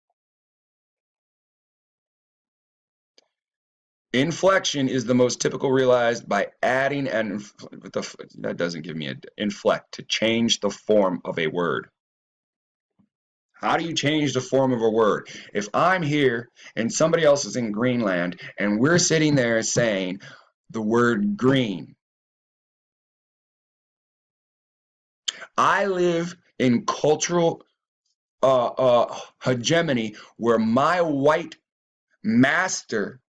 Inflection is the most typical realized by adding an, that doesn't give me an inflect, to change the form of a word. How do you change the form of a word? If I'm here and somebody else is in Greenland and we're sitting there saying the word green, I live in cultural hegemony where my white master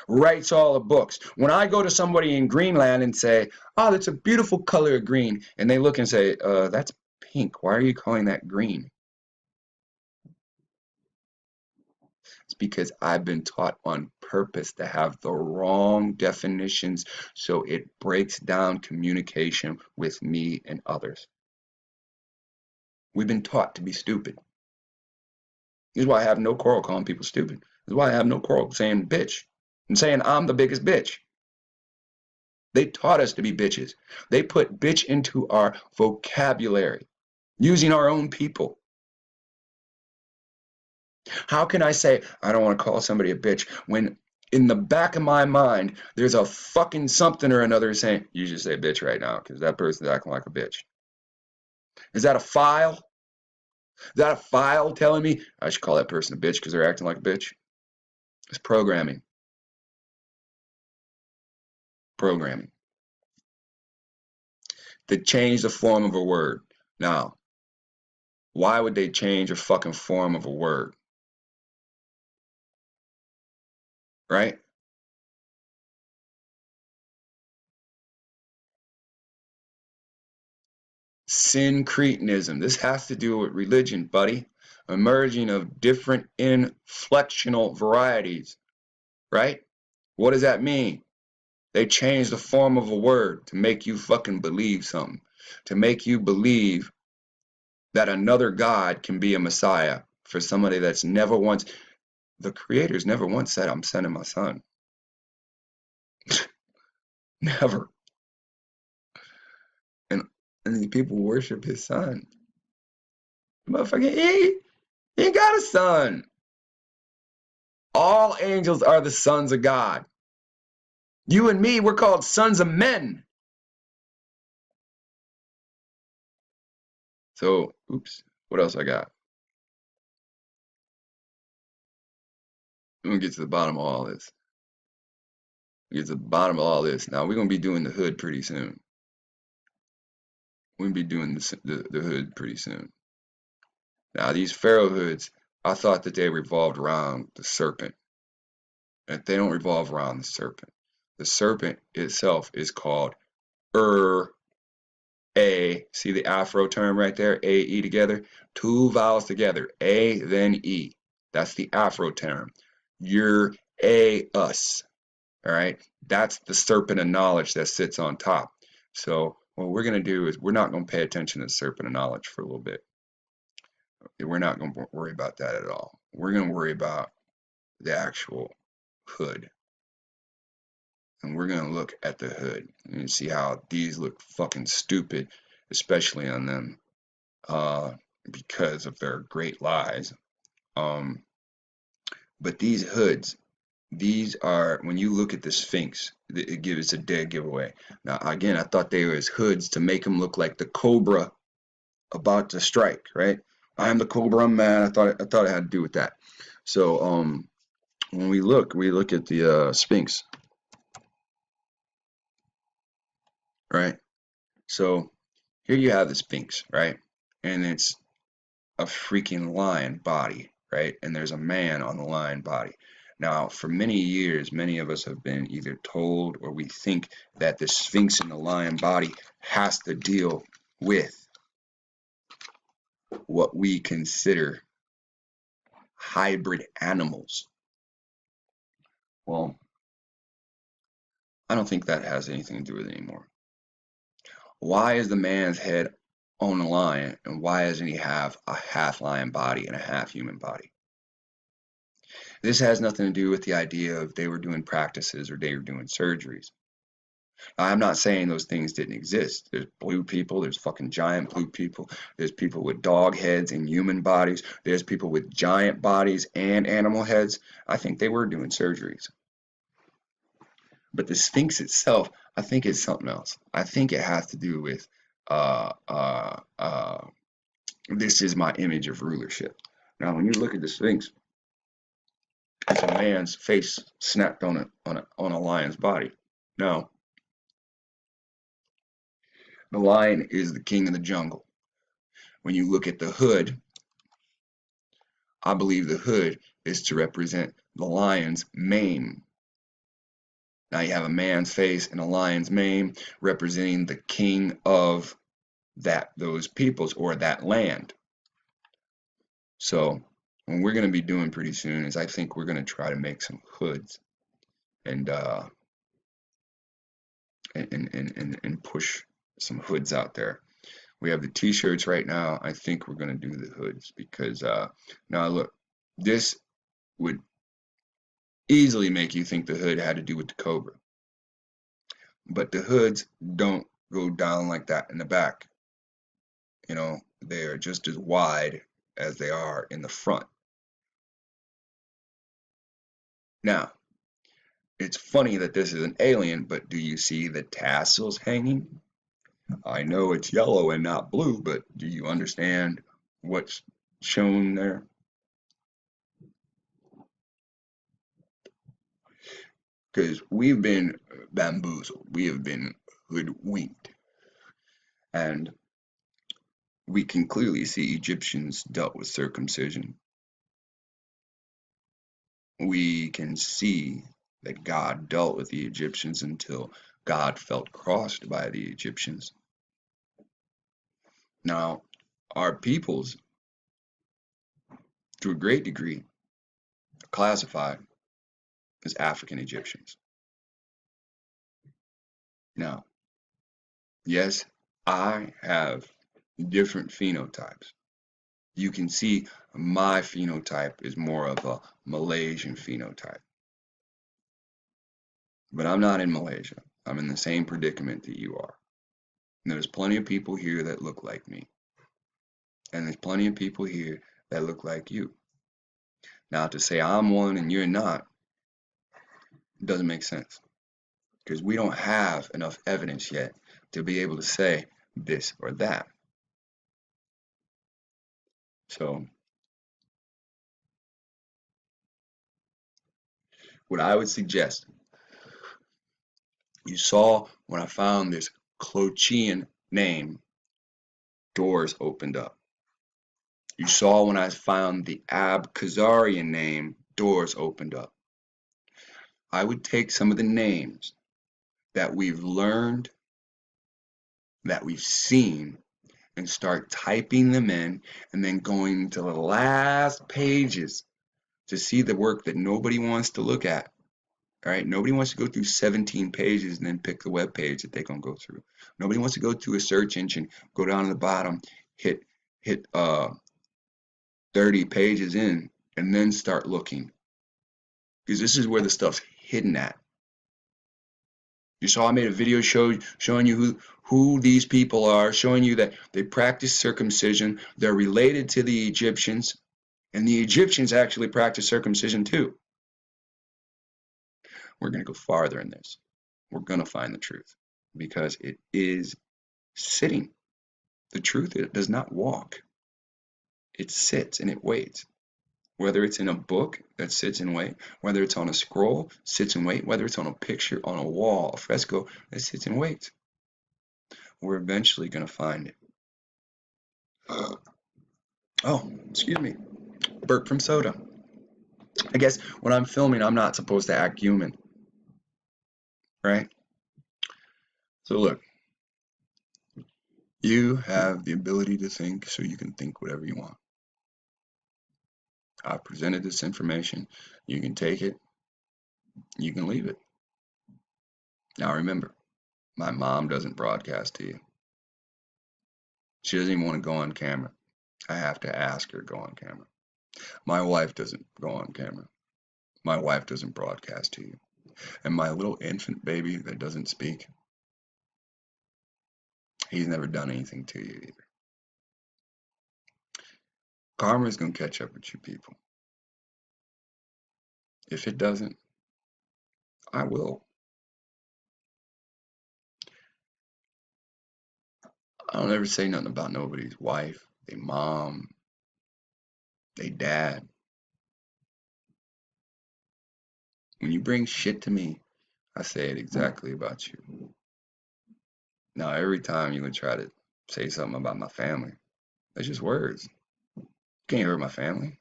writes all the books. When I go to somebody in Greenland and say, oh, that's a beautiful color of green, and they look and say, that's pink. Why are you calling that green? It's because I've been taught on purpose to have the wrong definitions so it breaks down communication with me and others. We've been taught to be stupid. This is why I have no quarrel calling people stupid. This is why I have no quarrel saying bitch and saying I'm the biggest bitch. They taught us to be bitches. They put bitch into our vocabulary using our own people. How can I say I don't want to call somebody a bitch when in the back of my mind there's a fucking something or another saying you just say bitch right now because that person's acting like a bitch? Is that a file? Is that a file telling me I should call that person a bitch because they're acting like a bitch? It's programming. Programming. To change the form of a word. Now, why would they change a fucking form of a word? Right? Syncretism. This has to do with religion, buddy. Emerging of different inflectional varieties, right? What does that mean? They change the form of a word to make you fucking believe something, to make you believe that another God can be a Messiah for somebody that's never once, the creator's never once said, I'm sending my son. Never. And these people worship his son. Motherfucker, he ain't got a son. All angels are the sons of God. You and me, we're called sons of men. So, oops, what else I got? I'm gonna get to the bottom of all this. Get to the bottom of all this. Now we're gonna be doing the hood pretty soon. We're gonna be doing the hood pretty soon. Now these pharaoh hoods, I thought that they revolved around the serpent. And they don't revolve around the serpent. The serpent itself is called A. See the Afro term right there? A, E together. Two vowels together. A, then E. That's the Afro term. You're a us. All right. That's the serpent of knowledge that sits on top. So what we're going to do is we're not going to pay attention to the serpent of knowledge for a little bit. We're not going to worry about that at all. We're going to worry about the actual hood. And we're going to look at the hood and see how these look fucking stupid, especially on them, because of their great lies. But these hoods, these are, when you look at the Sphinx, it gives a dead giveaway. Now, again, I thought they were as hoods to make them look like the cobra about to strike, right? I am the cobra man. I thought it had to do with that. So, when we look at the Sphinx, right? So here you have the Sphinx, right? And it's a freaking lion body, right? And there's a man on the lion body. Now, for many years, many of us have been either told or we think that the Sphinx in the lion body has to deal with what we consider hybrid animals. Well, I don't think that has anything to do with it anymore. Why is the man's head on a lion, and why doesn't he have a half lion body and a half human body? This has nothing to do with the idea of they were doing practices or they were doing surgeries. I'm not saying those things didn't exist. There's blue people, there's fucking giant blue people, there's people with dog heads and human bodies, there's people with giant bodies and animal heads. I think they were doing surgeries. But the Sphinx itself, I think it's something else. I think it has to do with this is my image of rulership. Now, when you look at the Sphinx, it's a man's face snapped on a lion's body. No, the lion is the king of the jungle. When you look at the hood, I believe the hood is to represent the lion's mane. Now you have a man's face and a lion's mane representing the king of those peoples or that land. So what we're going to be doing pretty soon is I think we're going to try to make some hoods and push some hoods out there. We have the t-shirts right now. I think we're going to do the hoods because now look, this would easily make you think the hood had to do with the cobra. But the hoods don't go down like that in the back. You know, they are just as wide as they are in the front. Now, it's funny that this is an alien, but do you see the tassels hanging? I know it's yellow and not blue, but do you understand what's shown there? Because we've been bamboozled, we have been hoodwinked, and we can clearly see Egyptians dealt with circumcision. We can see that God dealt with the Egyptians until God felt crossed by the Egyptians. Now, our peoples, to a great degree, are classified as African Egyptians. Now, yes, I have different phenotypes. You can see my phenotype is more of a Malaysian phenotype. But I'm not in Malaysia. I'm in the same predicament that you are. And there's plenty of people here that look like me. And there's plenty of people here that look like you. Now, to say I'm one and you're not doesn't make sense because we don't have enough evidence yet to be able to say this or that. So, what I would suggest, you saw when I found this Colchian name, doors opened up. You saw when I found the Ab-Khazarian name, doors opened up. I would take some of the names that we've learned, that we've seen, and start typing them in and then going to the last pages to see the work that nobody wants to look at. All right, nobody wants to go through 17 pages and then pick the web page that they're gonna go through. Nobody wants to go to a search engine, go down to the bottom, hit 30 pages in, and then start looking. Because this is where the stuff's hidden at. You saw I made a video showing you who these people are, showing you that they practice circumcision. They're related to the Egyptians, and the Egyptians actually practice circumcision too. We're going to go farther in this. We're going to find the truth because it is sitting. The truth, it does not walk. It sits and it waits. Whether it's in a book that sits and waits, whether it's on a scroll, sits and waits, whether it's on a picture, on a wall, a fresco that sits and waits. We're eventually going to find it. Oh, excuse me. Burp from soda. I guess when I'm filming, I'm not supposed to act human, right? So look, you have the ability to think, so you can think whatever you want. I've presented this information. You can take it, you can leave it. Now remember, my mom doesn't broadcast to you. She doesn't even want to go on camera. I have to ask her to go on camera. My wife doesn't go on camera. My wife doesn't broadcast to you. And my little infant baby that doesn't speak, he's never done anything to you either. Karma's gonna catch up with you people. If it doesn't, I will. I don't ever say nothing about nobody's wife, their mom, their dad. When you bring shit to me, I say it exactly about you. Now, every time you would try to say something about my family, that's just words. You can't hurt my family.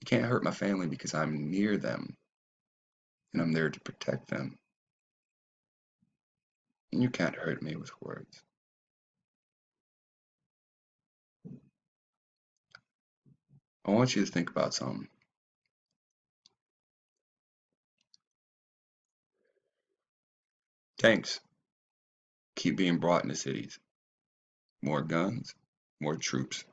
You can't hurt my family because I'm near them and I'm there to protect them. And you can't hurt me with words. I want you to think about something. Tanks keep being brought into cities. More guns, more troops.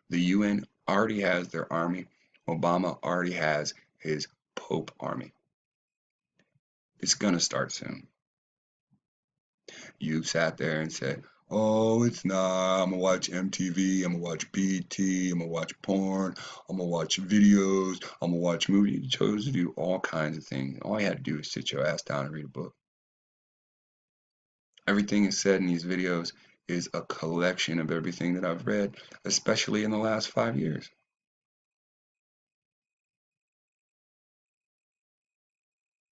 The UN already has their army. Obama already has his Pope army. It's gonna start soon. You sat there and said, oh, it's not. I'm gonna watch MTV, I'm gonna watch BT, I'm gonna watch porn, I'm gonna watch videos, I'm gonna watch movies. You chose to do all kinds of things. All you had to do is sit your ass down and read a book. Everything is said in these videos is a collection of everything that I've read, especially in the last 5 years.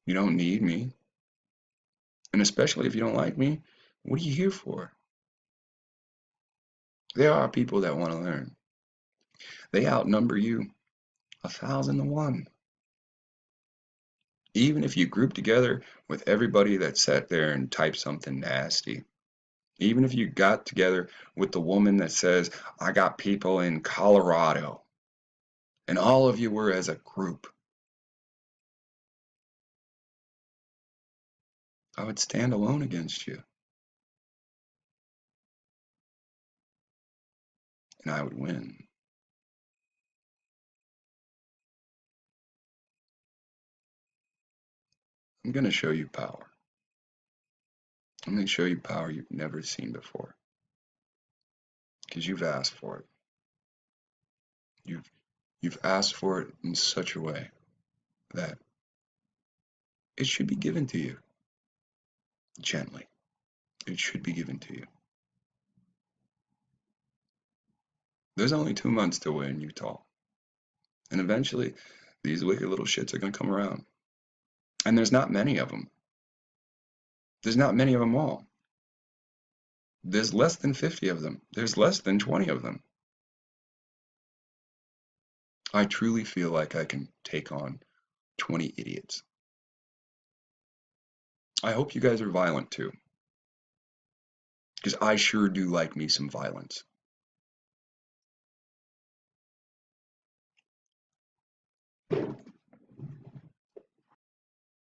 You don't need me. And especially if you don't like me, what are you here for? There are people that want to learn. They outnumber you 1,000 to 1. Even if you group together with everybody that sat there and typed something nasty, Even if you got together with the woman that says, I got people in Colorado, and all of you were as a group, I would stand alone against you, and I would win. I'm going to show you power. I'm going to show you power you've never seen before, because you've asked for it. You've you've asked for it in such a way that it should be given to you gently. It should be given to you. There's only 2 months till we're in Utah, and eventually these wicked little shits are going to come around. And there's not many of them. There's not many of them all. There's less than 50 of them. There's less than 20 of them. I truly feel like I can take on 20 idiots. I hope you guys are violent too, because I sure do like me some violence.